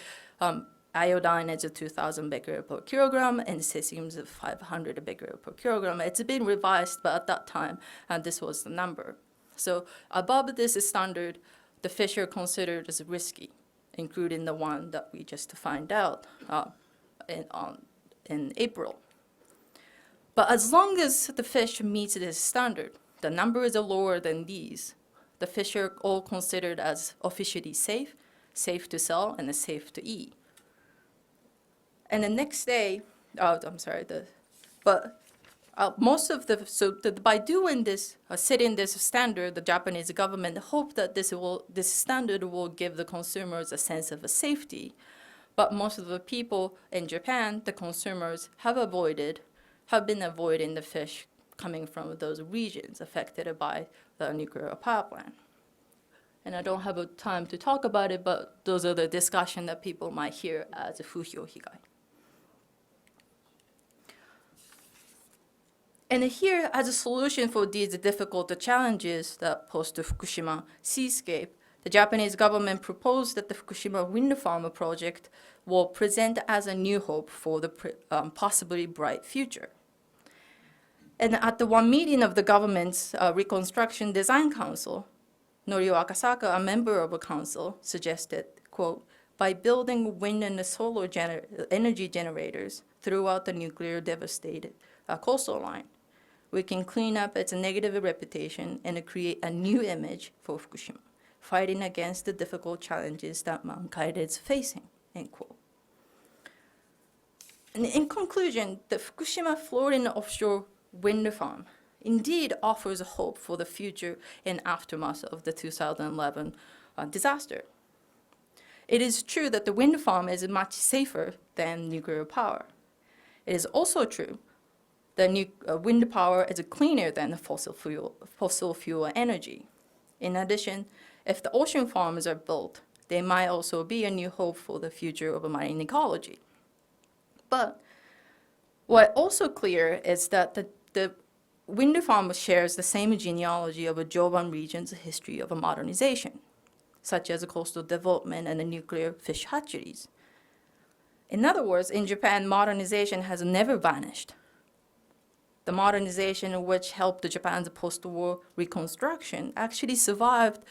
[SPEAKER 2] iodine is 2,000 becquerel per kilogram and cesium is 500 becquerel per kilogram. It's been revised, but at that time, this was the number. So above this standard, the fish are considered as risky, including the one that we just found out in April. But as long as the fish meets this standard, the numbers are lower than these, the fish are all considered as officially safe, safe to sell, and safe to eat. And the next day, by doing this, setting this standard, the Japanese government hoped that this standard will give the consumers a sense of safety. But most of the people in Japan, the consumers, have been avoiding the fish coming from those regions affected by the nuclear power plant. And I don't have time to talk about it, but those are the discussion that people might hear as a fuhyo higai. And here, as a solution for these difficult challenges, the post-Fukushima seascape, the Japanese government proposed that the Fukushima wind farm project will present as a new hope for the possibly bright future. And at the one meeting of the government's Reconstruction Design Council, Norio Akasaka, a member of the council, suggested, quote, by building wind and solar energy generators throughout the nuclear devastated coastal line, we can clean up its negative reputation and create a new image for Fukushima, fighting against the difficult challenges that mankind is facing, end quote. And in conclusion, the Fukushima floating offshore wind farm indeed offers hope for the future and aftermath of the 2011 disaster. It is true that the wind farm is much safer than nuclear power. It is also true that wind power is cleaner than fossil fuel energy. In addition, if the ocean farms are built, they might also be a new hope for the future of marine ecology. But what also clear is that the wind farm shares the same genealogy of a Joban region's history of a modernization, such as coastal development and the nuclear fish hatcheries. In other words, in Japan, modernization has never vanished. The modernization which helped Japan's post-war reconstruction actually survived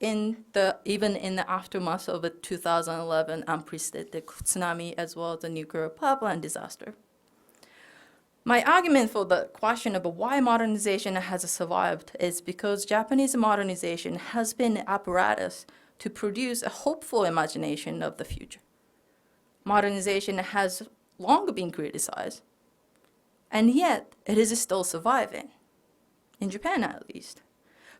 [SPEAKER 2] even in the aftermath of the 2011 unprecedented tsunami as well as the nuclear power plant disaster. My argument for the question of why modernization has survived is because Japanese modernization has been an apparatus to produce a hopeful imagination of the future. Modernization has long been criticized, and yet it is still surviving, in Japan at least.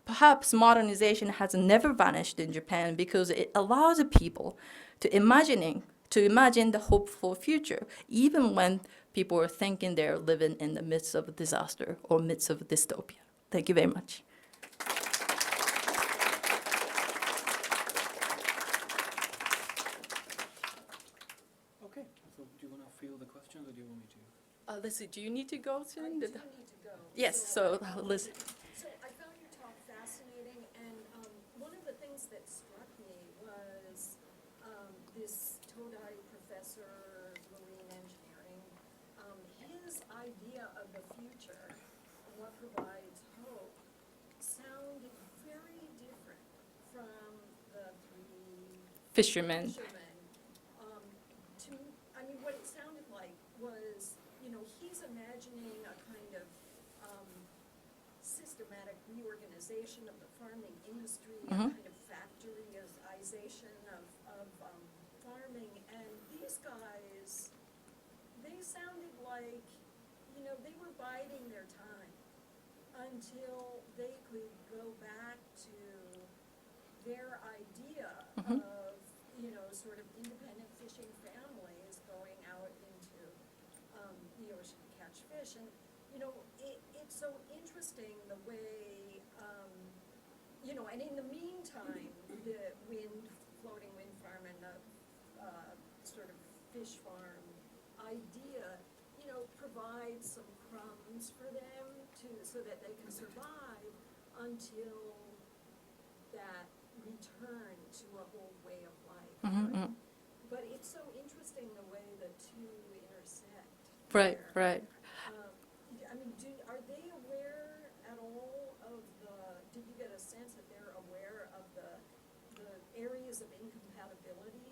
[SPEAKER 2] Perhaps modernization has never vanished in Japan because it allows people to imagine the hopeful future, even when people are thinking they're living in the midst of a disaster or midst of dystopia. Thank you very much.
[SPEAKER 1] Okay, so do you want to field the questions or do you want me to?
[SPEAKER 2] Let's see, do you need to go soon?
[SPEAKER 3] I do need to go.
[SPEAKER 2] Yes, so listen.
[SPEAKER 3] So I found your talk fascinating, and one of the things that struck me was this Todai professor of marine engineering, his idea of the future and what provides hope sounded very different from the three
[SPEAKER 2] Fishermen.
[SPEAKER 3] What it sounded like was, he's imagining a kind of systematic reorganization of the farming industry, a kind of factoryization of guys, they sounded like, they were biding their time until they could go back to their idea of, sort of independent fishing families going out into the ocean to catch fish. And, it's so interesting the way, and in the meantime, the floating wind farm and the sort of fish farm idea, provides some crumbs for them so that they can survive until that return to a whole way of life. Right? But it's so interesting the way the two intersect.
[SPEAKER 2] Right,
[SPEAKER 3] there.
[SPEAKER 2] right.
[SPEAKER 3] I mean, are they aware at all of did you get a sense that they're aware of the areas of incompatibility?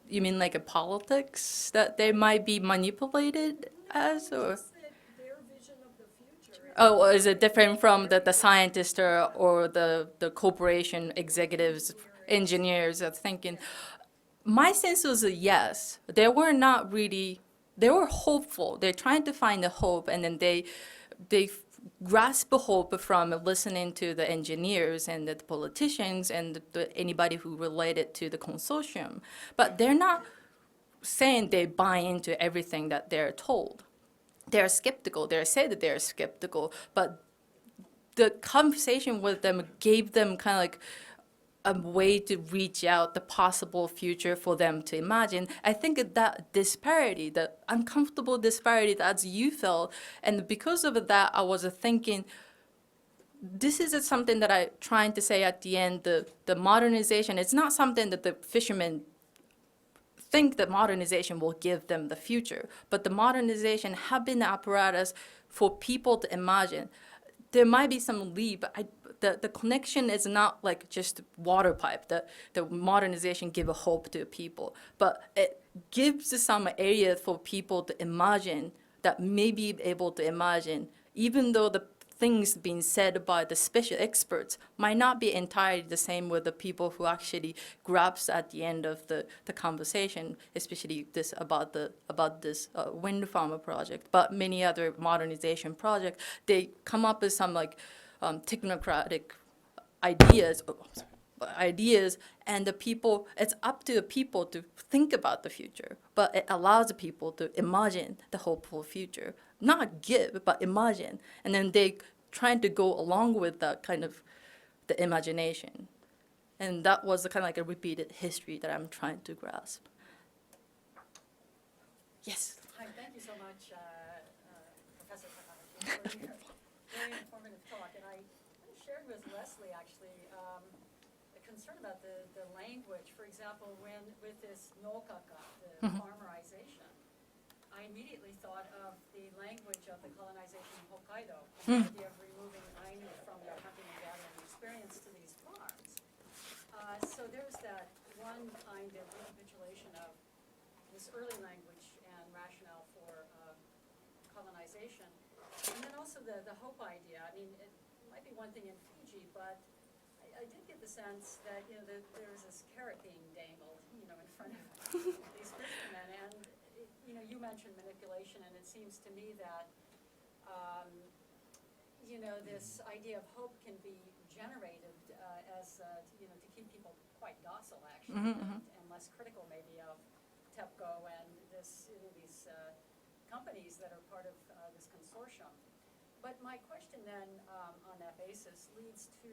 [SPEAKER 2] You mean like a politics that they might be manipulated as, or?
[SPEAKER 3] Just that their vision of the future.
[SPEAKER 2] Oh, is it different from the scientists or the corporation executives, engineers are thinking? My sense was a yes. They were not really, they were hopeful. They're trying to find the hope, and then they grasp hope from listening to the engineers and the politicians and anybody who related to the consortium. But they're not saying they buy into everything that they're told. They're skeptical. They say that they're skeptical, but the conversation with them gave them kind of like a way to reach out the possible future for them to imagine. I think that disparity, the uncomfortable disparity that as you felt, and because of that, I was thinking, this is something that I'm trying to say at the end, the modernization, it's not something that the fishermen think that modernization will give them the future, but the modernization have been the apparatus for people to imagine. There might be some leap, but the connection is not like just water pipe. The modernization give a hope to people, but it gives some area for people to imagine that may be able to imagine, even though the things being said by the special experts might not be entirely the same with the people who actually grasp at the end of the conversation, especially this about this wind farm project, but many other modernization projects. They come up with some like technocratic ideas, and the people, it's up to the people to think about the future, but it allows the people to imagine the hopeful future. Not give, but imagine. And then they trying to go along with that kind of the imagination. And that was kind of like a repeated history that I'm trying to grasp. Yes?
[SPEAKER 4] Hi, thank you so much, Professor Takahashi, for your very informative talk. And I shared with Leslie, actually, a concern about the language. For example, with this nokaka, the farmerization, I immediately thought of the language of the colonization of Hokkaido, and the idea of removing Ainu from their hunting and gathering experience to these farms. So there's that one kind of recapitulation of this early language and rationale for colonization. And then also the hope idea. I mean, it might be one thing in Fiji, but I did get the sense that, there's this carrot being dangled, in front of these fishermen. And you mentioned manipulation, and it seems to me that, this idea of hope can be generated as, to keep people quite docile, actually, and less critical maybe of TEPCO and these companies that are part of this consortium. But my question then, on that basis, leads to,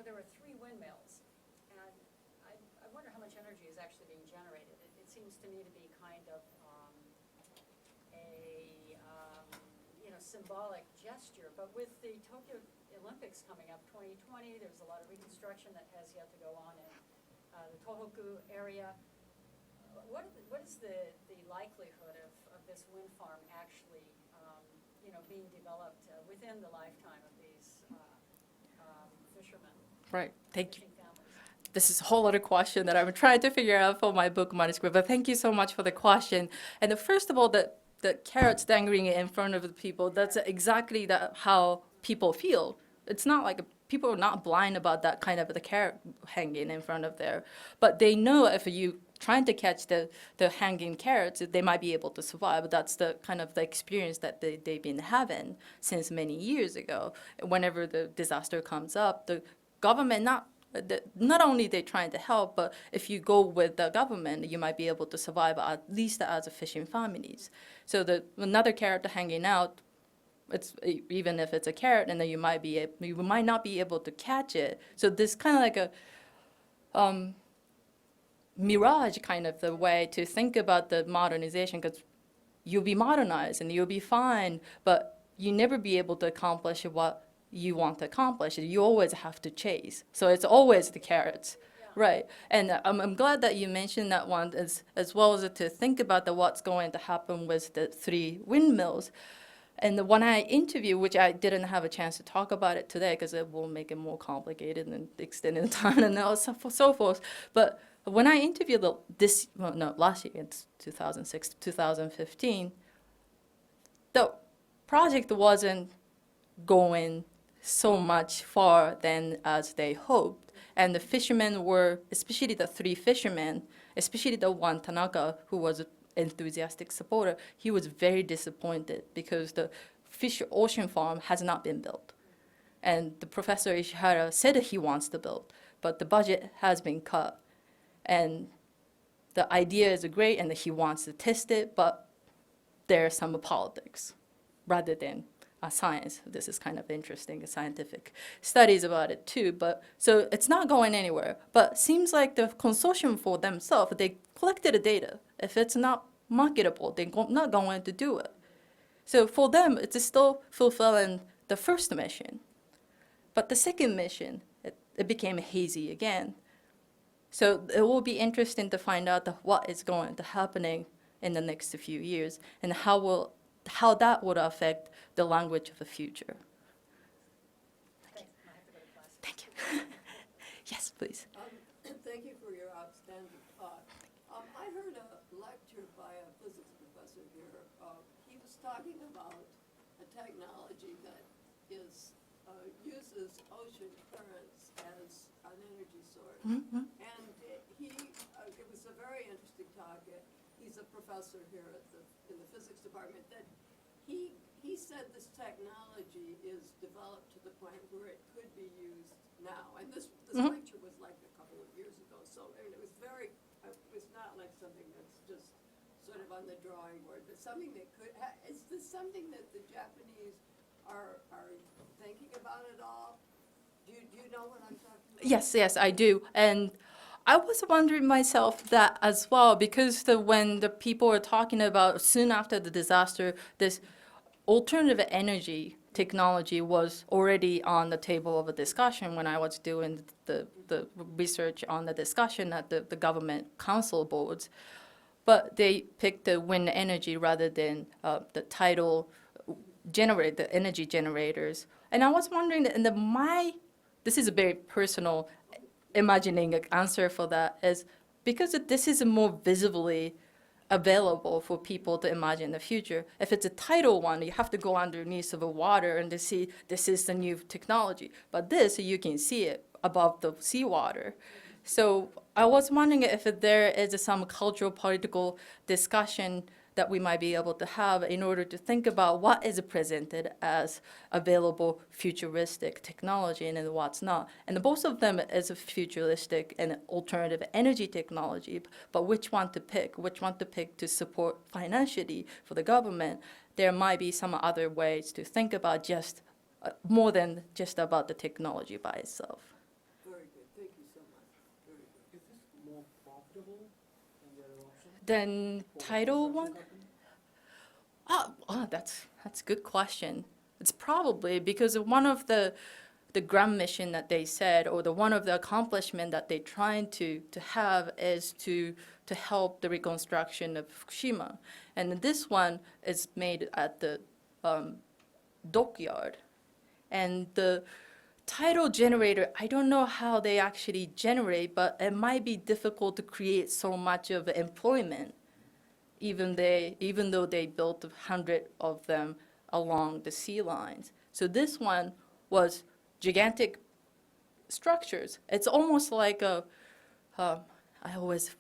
[SPEAKER 4] there were 3 windmills, and I wonder how much energy is actually being generated. It seems to me to be kind of symbolic gesture, but with the Tokyo Olympics coming up 2020, there's a lot of reconstruction that has yet to go on in the Tohoku area. What is the likelihood of this wind farm actually being developed within the lifetime of these fishermen?
[SPEAKER 2] Right, thank you.
[SPEAKER 4] Families?
[SPEAKER 2] This is a whole other question that I'm trying to figure out for my book manuscript, but thank you so much for the question. And first of all, the carrots dangling in front of the people, that's exactly how people feel. It's not like people are not blind about that kind of the carrot hanging in front of there. But they know if you trying to catch the hanging carrots, they might be able to survive. That's the kind of the experience that they've been having since many years ago. Whenever the disaster comes up, the government not only they're trying to help, but if you go with the government, you might be able to survive at least as a fishing families. So another carrot hanging out, even if it's a carrot, and then you might not be able to catch it. So this kind of like a mirage kind of the way to think about the modernization, because you'll be modernized and you'll be fine, but you never be able to accomplish what you want to accomplish. You always have to chase. So it's always the carrots. Right, and I'm glad that you mentioned that one, as well as to think about what's going to happen with the 3 windmills. And when I interview, which I didn't have a chance to talk about it today because it will make it more complicated and extending the time and so forth. But when I interviewed last year, it's 2006, 2015, the project wasn't going so much far than as they hoped. And the fishermen were, especially the 3 fishermen, especially the one Tanaka, who was enthusiastic supporter, he was very disappointed because the ocean farm has not been built. And the Professor Ishihara said that he wants to build, but the budget has been cut. And the idea is great and that he wants to test it, but there's some politics rather than science. This is kind of interesting, scientific studies about it too. But so it's not going anywhere. But seems like the consortium for themselves, they collected the data. If it's not marketable, they're not going to do it. So for them, it's still fulfilling the first mission. But the second mission, it became hazy again. So it will be interesting to find out what is going to happening in the next few years and how that would affect the language of the future. Thank you. Yes, please.
[SPEAKER 5] Thank you for your outstanding talk. I heard a lecture by a physics professor here. He was talking about a technology that uses ocean currents as an energy source.
[SPEAKER 2] Mm-hmm.
[SPEAKER 5] And it was a very interesting talk. He's a professor here in the physics department. That he said this technology is developed to the point where it could be used now. And this
[SPEAKER 2] Mm-hmm.
[SPEAKER 5] lecture was like a couple of years ago. So I mean, it was not like something that's just sort of on the drawing board, but something that could. Is this something that the Japanese are thinking about at all? Do you know what I'm talking about?
[SPEAKER 2] Yes, I do. And I was wondering myself that as well, because when the people were talking about soon after the disaster, this alternative energy technology was already on the table of a discussion when I was doing the research on the discussion at the government council boards. But they picked the wind energy rather than the tidal the energy generators. And I was wondering, this is a very personal imagining answer for that, is because this is more visibly available for people to imagine the future. If it's a tidal one, you have to go underneath of the water and to see this is the new technology. But this, you can see it above the seawater. So I was wondering if there is some cultural political discussion that we might be able to have in order to think about what is presented as available futuristic technology and what's not. And both of them is a futuristic and alternative energy technology, but which one to pick to support financially for the government. There might be some other ways to think about just more than just about the technology by itself.
[SPEAKER 5] Very good. Thank you so much. Very good.
[SPEAKER 6] Is this more profitable than the other option?
[SPEAKER 2] Then
[SPEAKER 6] For the
[SPEAKER 2] title
[SPEAKER 6] construction
[SPEAKER 2] one?
[SPEAKER 6] company?
[SPEAKER 2] That's a good question. It's probably because one of the grand mission that they said, or one of the accomplishment that they're trying to have is to help the reconstruction of Fukushima. And this one is made at the dockyard. And the tidal generator, I don't know how they actually generate, but it might be difficult to create so much of employment, even though they built 100 of them along the sea lines. So this one was gigantic structures. It's almost like I always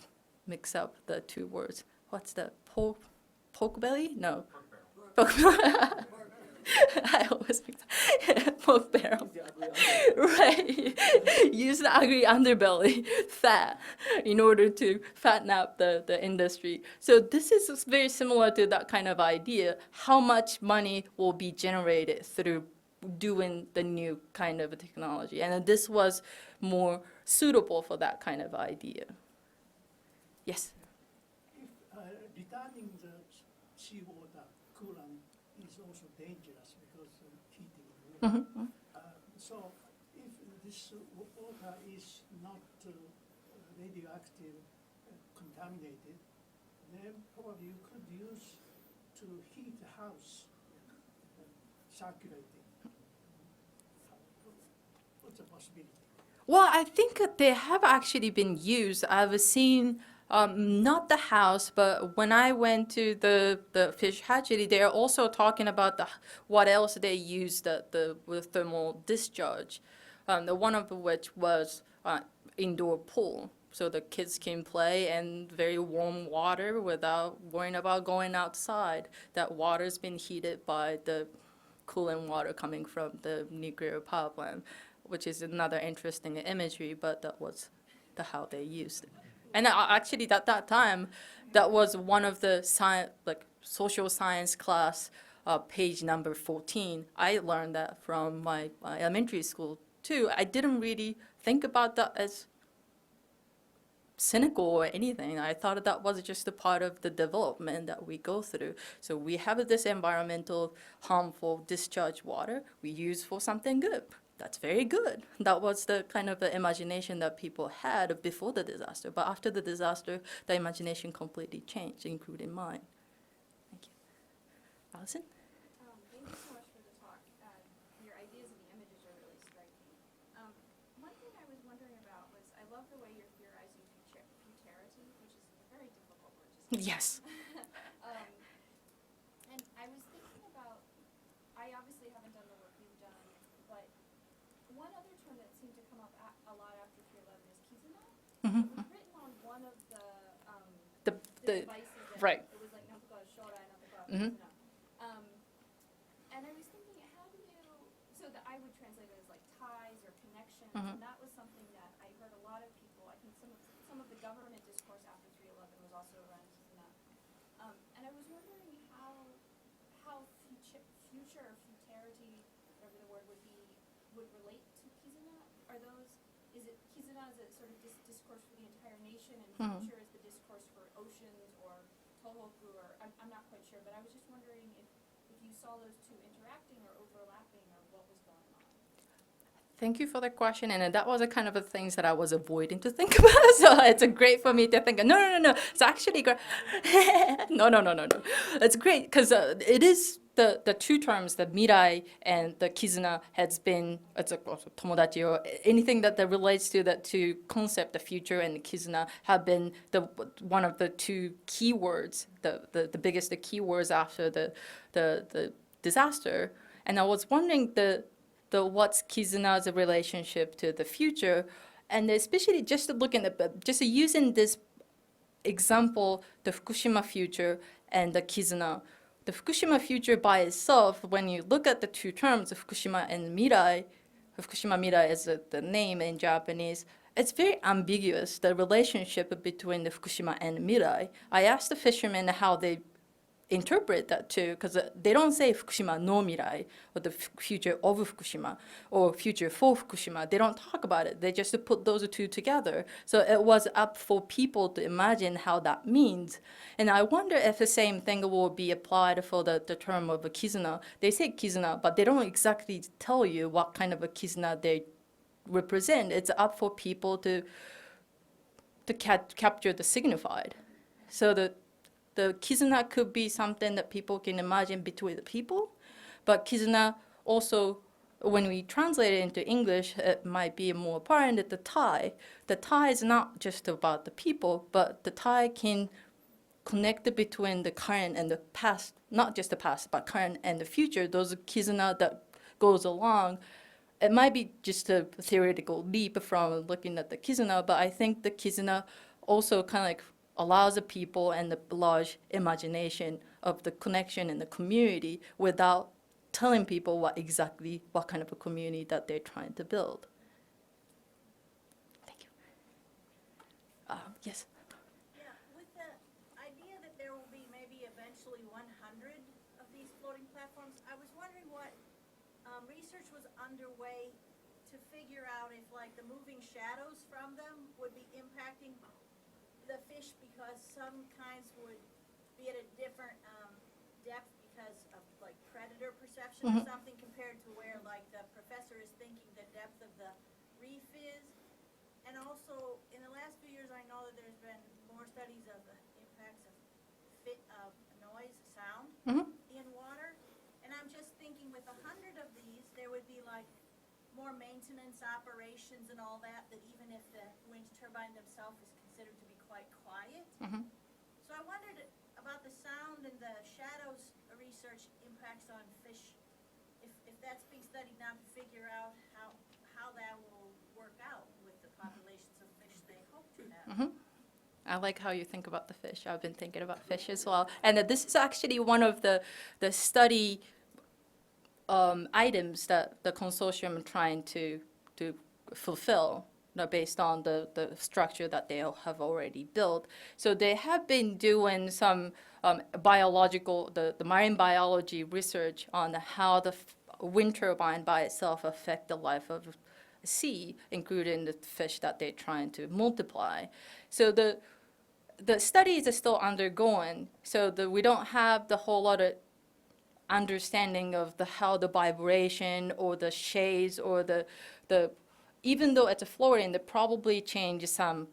[SPEAKER 2] mix up the two words. What's the pork belly? No. Pork barrel. I always mix up. Pork barrel. Right. Use the ugly underbelly fat in order to fatten up the industry. So this is very similar to that kind of idea. How much money will be generated through doing the new kind of technology? And this was more suitable for that kind of idea. Yes?
[SPEAKER 7] If returning the seawater coolant is also dangerous because of heating the water.
[SPEAKER 2] Mhm.
[SPEAKER 7] So if this water is not radioactive, contaminated, then probably you could use to heat the house, circulating. What's the possibility?
[SPEAKER 2] Well, I think that they have actually been used. I've seen not the house, but when I went to the fish hatchery, they're also talking about what else they use the thermal discharge. The one of which was indoor pool, so the kids can play in very warm water without worrying about going outside. That water's been heated by the cooling water coming from the nuclear power plant, which is another interesting imagery, but that was how they used it. And actually, at that time, that was one of the social science class, page number 14. I learned that from my elementary school, too. I didn't really think about that as cynical or anything. I thought that was just a part of the development that we go through. So we have this environmental harmful discharge water we use for something good. That's very good. That was the kind of the imagination that people had before the disaster. But after the disaster, the imagination completely changed, including mine. Thank you. Allison?
[SPEAKER 8] Thank you so much for the talk. Your ideas and the images are really striking. One thing I was wondering about was, I love the way you're theorizing futurity, which is a very difficult word to say.
[SPEAKER 2] Yes.
[SPEAKER 8] And I was thinking about, I obviously haven't done the work you've done, but one other term that seemed to come up a lot after 3/11 is kizuna. It was written on one of the devices.
[SPEAKER 2] Right.
[SPEAKER 8] It was like Nafuka Shorai, Nafuka
[SPEAKER 2] Mhm.
[SPEAKER 8] Kizuna. And I was thinking, how do you, so that I would translate it as like ties or connections, and that was something that I heard a lot of people, I think some of the government discourse after 3/11 was also around kizuna. And I was wondering how future or futurity, whatever the word would be, would relate to kizuna. Is it kizuna as a sort of discourse for the entire nation, and future is the discourse for oceans or tohoku, or I'm not quite sure, but I was just wondering if you saw those two interacting or overlapping, or what was going on.
[SPEAKER 2] Thank you for the question, and that was a kind of the things that I was avoiding to think about. So it's great for me to think. No. It's actually great. No. It's great because it is the two terms, the mirai and the kizuna, has been it's a tomodachi or anything that relates to that two concept, the future and the kizuna, have been one of the two keywords, the biggest keywords after the disaster. And I was wondering what's kizuna's relationship to the future, and especially just looking at just using this example, the Fukushima future and the kizuna. The Fukushima future by itself, when you look at the two terms, Fukushima and Mirai, Fukushima Mirai is the name in Japanese, it's very ambiguous, the relationship between the Fukushima and Mirai. I asked the fishermen how they interpret that too, because they don't say Fukushima no Mirai, or the future of Fukushima, or future for Fukushima. They don't talk about it. They just put those two together. So it was up for people to imagine how that means. And I wonder if the same thing will be applied for the term of a kizuna. They say kizuna, but they don't exactly tell you what kind of a kizuna they represent. It's up for people to capture the signified. So the kizuna could be something that people can imagine between the people, but kizuna also, when we translate it into English, it might be more apparent that the tie is not just about the people, but the tie can connect between the current and the past, not just the past, but current and the future. Those kizuna that goes along. It might be just a theoretical leap from looking at the kizuna, but I think the kizuna also kind of like allows the people and the large imagination of the connection in the community without telling people what kind of a community that they're trying to build. Thank you. Yes.
[SPEAKER 9] Yeah, with the idea that there will be maybe eventually 100 of these floating platforms, I was wondering what research was underway to figure out if like the moving shadows from them would be impacting the fish, because some kinds would be at a different depth because of like predator perception or something, compared to where like the professor is thinking the depth of the reef is. And also, in the last few years, I know that there's been more studies of the impacts of noise, sound in water. And I'm just thinking with 100 of these, there would be like more maintenance operations and all that, that even if the wind turbine themselves is considered to be quite quiet. So I wondered about the sound and the shadows research impacts on fish, if that's being studied now to figure out how that will work out with the populations of fish they hope to have.
[SPEAKER 2] I like how you think about the fish. I've been thinking about fish as well. And this is actually one of the study items that the consortium are trying to fulfill, based on the structure that they have already built. So they have been doing some biological, the marine biology research on how the wind turbine by itself affect the life of sea, including the fish that they're trying to multiply. So the studies are still undergoing, so we don't have the whole lot of understanding of how the vibration or the shades or the even though it's a floating, they probably change some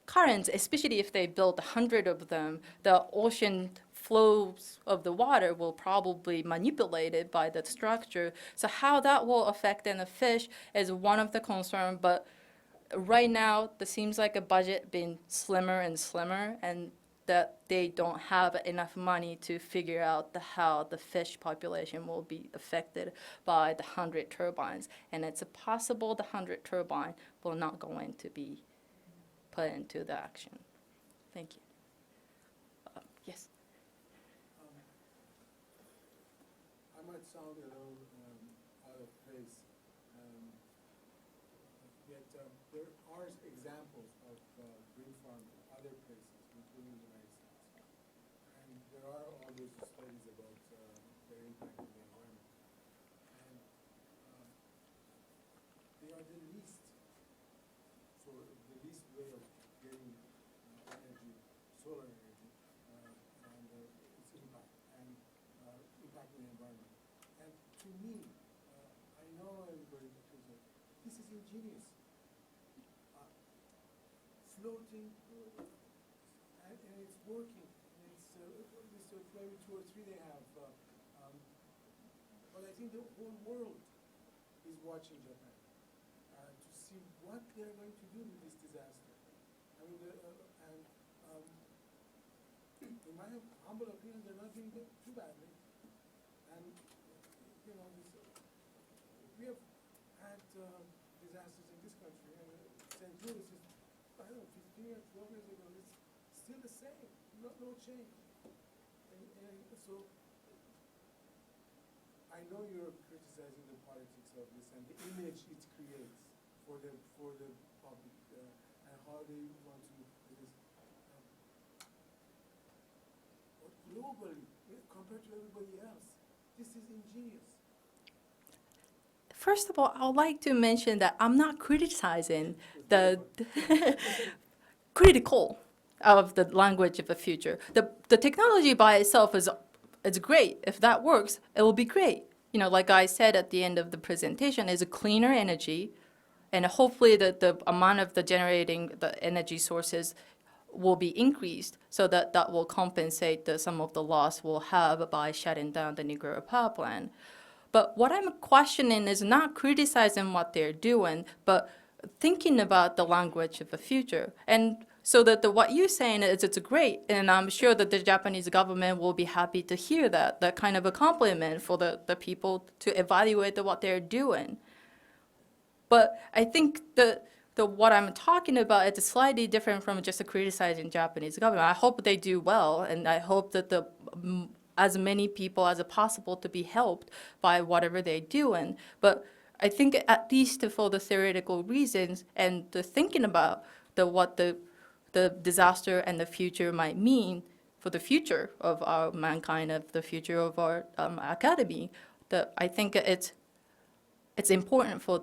[SPEAKER 2] currents, especially if they build 100 of them. The ocean flows of the water will probably manipulate it by the structure. So how that will affect in the fish is one of the concerns, but right now, there seems like a budget being slimmer and slimmer, and that they don't have enough money to figure out how the fish population will be affected by the 100 turbines. And it's possible the 100 turbine will not going to be put into the action. Thank you. Yes.
[SPEAKER 10] I might sound a little out of place, yet there are examples of wind farms in other places, including the United States. And there are all those studies about their impact on the environment. And they are the least way of getting energy, solar energy, and its impact, and impacting the environment. And to me, I know everybody will say, this is ingenious. Floating, and it's working. And it's maybe 2 or 3 they have. But I think the whole world is watching Japan to see what they're going to do with this disaster. I mean, in my humble opinion, they're not doing too badly. And you know, we have had disasters in this country. St. Louis is, I don't know, 15 or 12 years ago. It's still the same. No change. And so I know you're criticizing the politics of this and the image it creates for the public and how they want to do this. But globally, compared to everybody else, this is ingenious.
[SPEAKER 2] First of all, I would like to mention that I'm not criticizing the critical of the language of the future. The technology by itself is great. If that works, it will be great. You know, like I said at the end of the presentation, is a cleaner energy, and hopefully the amount of the generating the energy sources will be increased, so that will compensate some of the loss we'll have by shutting down the nuclear power plant. But what I'm questioning is not criticizing what they're doing, but thinking about the language of the future. And so that what you're saying is it's great, and I'm sure that the Japanese government will be happy to hear that kind of a compliment for the people to evaluate what they're doing. But I think what I'm talking about, it's slightly different from just criticizing Japanese government. I hope they do well, and I hope that as many people as possible to be helped by whatever they're doing. But I think at least for the theoretical reasons and the thinking about what the disaster and the future might mean for the future of our mankind, of the future of our academy, I think it's important for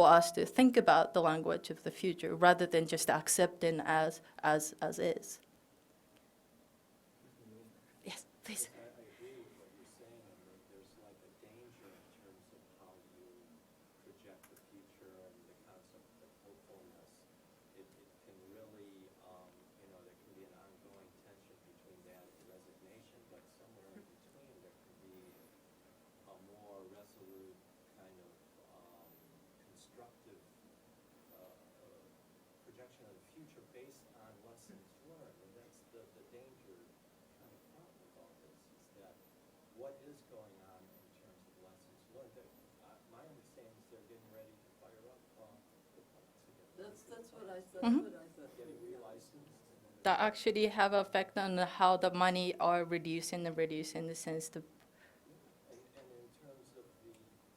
[SPEAKER 2] us to think about the language of the future rather than just accepting as is. Yes, please.
[SPEAKER 11] I agree with what you're saying, and there's like a danger in terms of how you project the future and the concept of hopefulness. It can really, there can be an ongoing tension between that and resignation, but somewhere in between there can be a more resolute kind of constructive projection of the future based on lessons learned, and that's the danger kind of front with all this, is that what is going on in terms of lessons learned? My understanding is they're getting ready to fire up the plants again.
[SPEAKER 5] That's what I thought.
[SPEAKER 11] Getting relicensed.
[SPEAKER 2] That actually have effect on how the money are reducing in the sense to.
[SPEAKER 11] And in terms of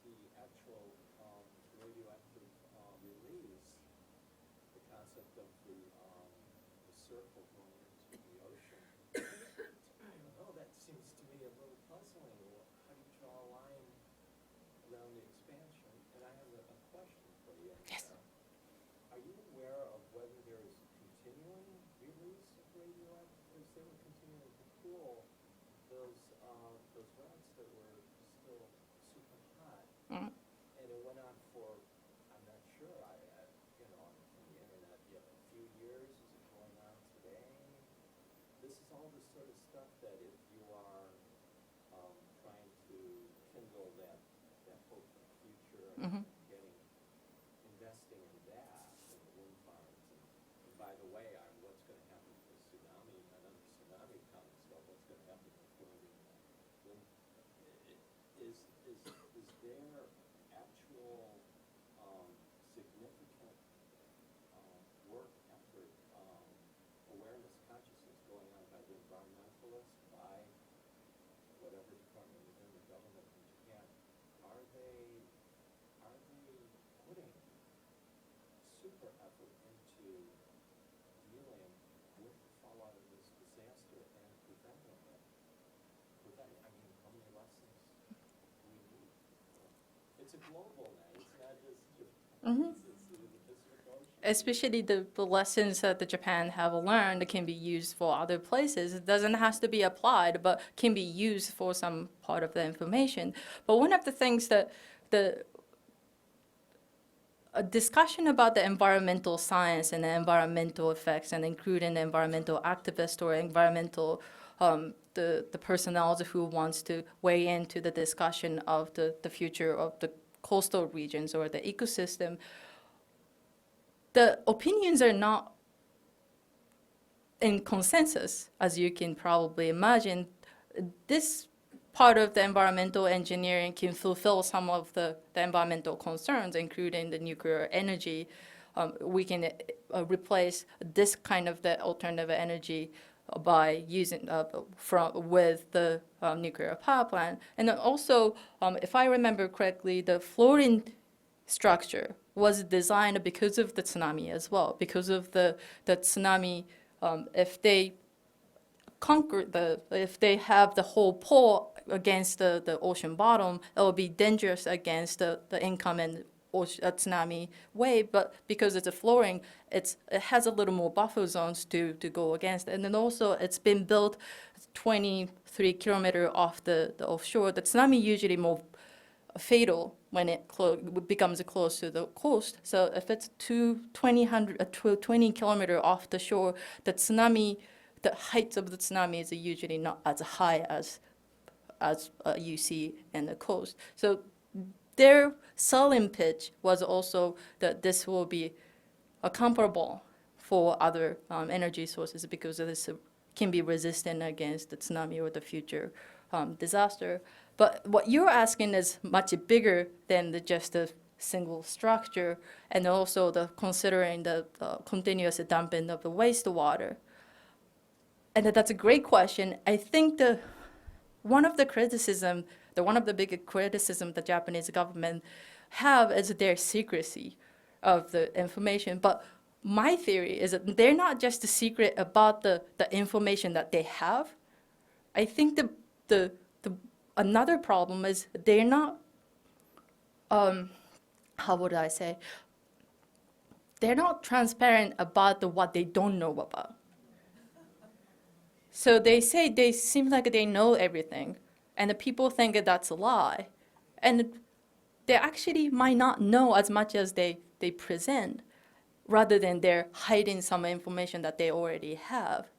[SPEAKER 11] the actual radioactive release, the concept of the circle going into the ocean, I don't know, that seems to me a little puzzling. How do you draw a line around the expansion? And I have a question for you.
[SPEAKER 2] Yes.
[SPEAKER 11] Are you aware of whether there is continuing release of radioactive, as they were continuing to cool those rocks that were still super hot?
[SPEAKER 2] Mm.
[SPEAKER 11] And it went on for, I'm not sure, on the internet, a few years. Is it going on today? This is all the sort of stuff that if you are trying to kindle that hope for the future and investing in that, in the wind farms, and by the way, what's going to happen to the tsunami, another tsunami comes, so what's going to happen to floating wind? Is there actual significant work, effort, awareness, consciousness going on by the environmentalists, by whatever department within the government in Japan? Are they putting super effort into dealing with the fallout of this disaster and preventing it? How many lessons do we need? It's a global net. It's not just Japan. It's the Pacific Ocean.
[SPEAKER 2] Especially the lessons that the Japan have learned can be used for other places. It doesn't have to be applied, but can be used for some part of the information. But one of the things that a discussion about the environmental science and the environmental effects, and including the environmental activists or environmental the personnel who wants to weigh into the discussion of the future of the coastal regions or the ecosystem, the opinions are not in consensus, as you can probably imagine. This part of the environmental engineering can fulfill some of the environmental concerns, including the nuclear energy. We can replace this kind of the alternative energy by using with the nuclear power plant. And then also, if I remember correctly, the floating structure was designed because of the tsunami as well, because of the tsunami. If they if they have the whole pole against the ocean bottom, it will be dangerous against the incoming tsunami wave. But because it's a flooring, it has a little more buffer zones to go against. And then also it's been built 23 kilometers off the offshore. The tsunami usually more fatal when it becomes close to the coast. So if it's 20 kilometers off the shore, the tsunami, the height of the tsunami is usually not as high as you see in the coast. So their selling pitch was also that this will be comparable for other energy sources because this can be resistant against the tsunami or the future disaster. But what you're asking is much bigger than just the single structure, and also considering the continuous dumping of the wastewater. And that's a great question. I think one of the big criticism the Japanese government have is their secrecy of the information. But my theory is that they're not just secret about the information that they have. I think the another problem is they're not, how would I say, they're not transparent about what they don't know about. So they seem like they know everything, and the people think that that's a lie. And they actually might not know as much as they present, rather than they're hiding some information that they already have.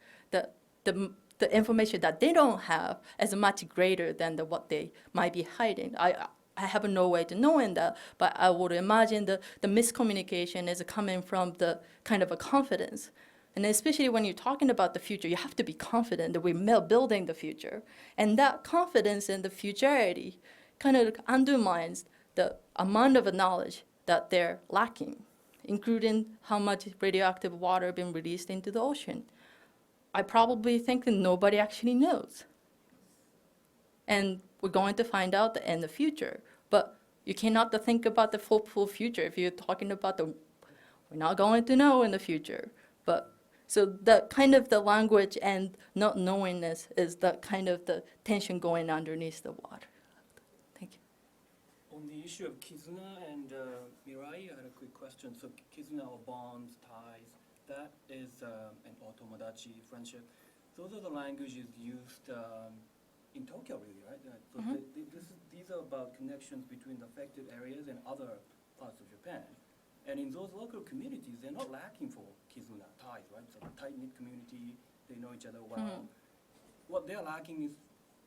[SPEAKER 2] The information that they don't have is much greater than what they might be hiding. I have no way to knowing that, but I would imagine the miscommunication is coming from the kind of a confidence. And especially when you're talking about the future, you have to be confident that we're building the future. And that confidence in the futurity kind of undermines the amount of knowledge that they're lacking, including how much radioactive water been released into the ocean. I probably think that nobody actually knows. And we're going to find out in the future. But you cannot think about the full future if you're talking about we're not going to know in the future. But so the kind of the language and not knowingness is the kind of the tension going underneath the water. Thank you.
[SPEAKER 1] On the issue of Kizuna and Mirai, I had a quick question. So Kizuna or bonds, ties, that is an otomodachi, friendship. Those are the languages used in Tokyo, really, right? So these are about connections between the affected areas and other parts of Japan. And in those local communities, they're not lacking for Kizuna, ties, right? So a tight-knit community, they know each other well. What they're lacking is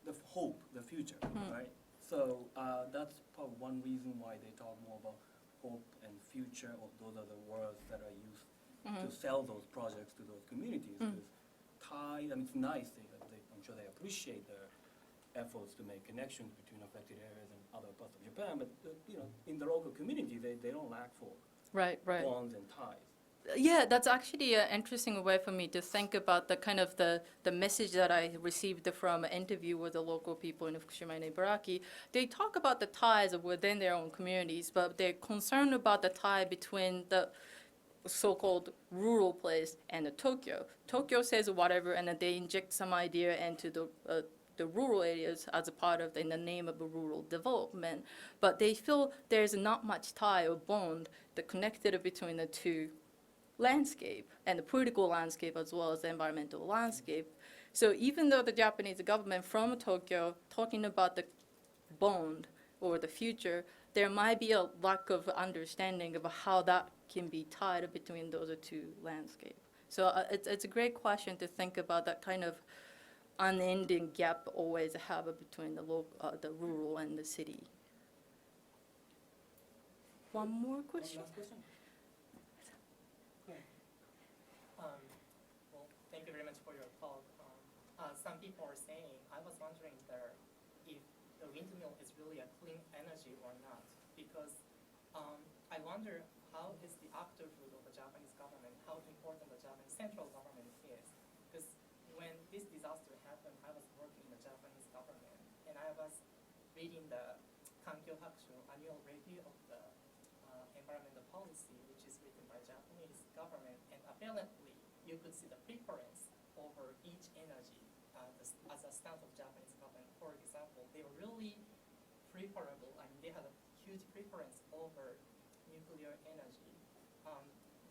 [SPEAKER 1] the hope, the future, right? So that's probably one reason why they talk more about hope and future, or those are the words that are used to sell those projects to those communities. Because ties, I mean, it's nice, I'm sure they appreciate their efforts to make connections between affected areas and other parts of Japan, but in the local community, they don't lack for bonds and ties.
[SPEAKER 2] Yeah, that's actually an interesting way for me to think about the kind of the message that I received from an interview with the local people in Fukushima and Ibaraki. They talk about the ties within their own communities, but they're concerned about the tie between the so-called rural place and the Tokyo. Tokyo says whatever, and then they inject some idea into the rural areas as a part of, in the name of rural development. But they feel there's not much tie or bond that connected between the two landscape and the political landscape as well as the environmental landscape. So even though the Japanese government from Tokyo talking about the bond or the future, there might be a lack of understanding of how that can be tied between those two landscapes. So it's a great question to think about, that kind of unending gap always have between the rural and the city. One more question?
[SPEAKER 1] Last question?
[SPEAKER 12] Well, thank you very much for your talk. Some people are saying, I was wondering if the windmill is really a clean energy or not, because I wonder how is the actorhood of the Japanese government, how important the Japanese central government is. Because when this disaster happened, I was working in the Japanese government, and I was reading the Kankyo Hakushu annual review of the environmental policy, which is written by Japanese government, and apparently you could see the preference over each energy as a stance of Japanese government. For example, they were really preferable. I mean, they had a huge preference over nuclear energy.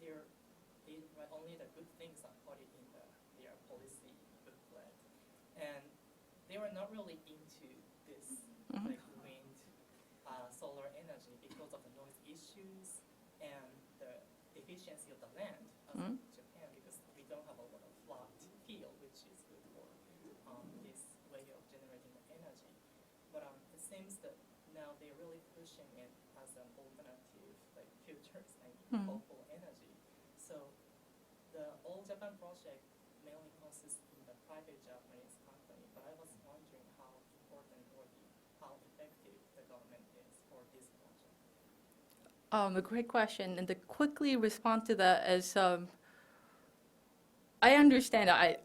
[SPEAKER 12] They were only the good things according in their policy booklet, and they were not really into this like wind, solar energy because of the noise issues and the efficiency of the land as Japan, because we don't have a lot of flat field, which is good for this way of generating the energy. But it seems that now they're really pushing it as an alternative, like futures and hopeful energy. So the All Japan project mainly consists in the private Japanese company, but I was wondering how important or how effective the government is for this project.
[SPEAKER 2] A great question, and to quickly respond to that is, I understand. I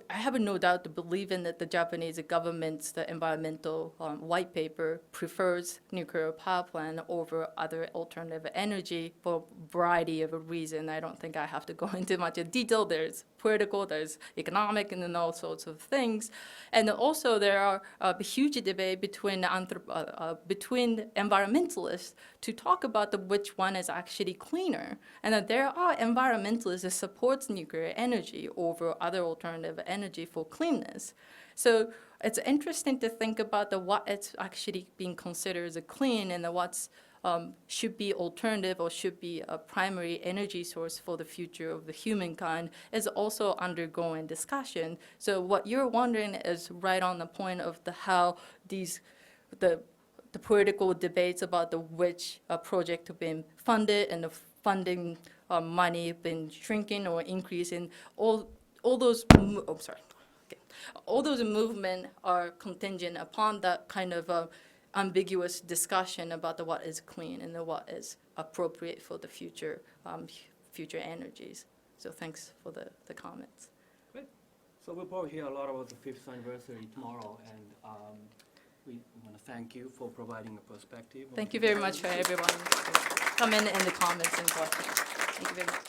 [SPEAKER 2] have no doubt to believe in that the Japanese government's the environmental white paper prefers nuclear power plant over other alternative energy for a variety of reasons. I don't think I have to go into much detail. There's political, there's economic, and then all sorts of things. And also there are a huge debate between environmentalists to talk about which one is actually cleaner. And that there are environmentalists that support nuclear energy over other alternative energy for cleanness. So it's interesting to think about what is actually being considered as a clean and what's should be alternative or should be a primary energy source for the future of the humankind is also undergoing discussion. So what you're wondering is right on the point of how the political debates about which project have been funded and the funding money been shrinking or increasing. All those all those movements are contingent upon that kind of ambiguous discussion about what is clean and what is appropriate for the future energies. So thanks for the comments.
[SPEAKER 1] Great. So we'll probably hear a lot about the 5th anniversary tomorrow, and we want to thank you for providing a perspective.
[SPEAKER 2] Thank you very much for everyone coming in the comments and questions. Thank you very much.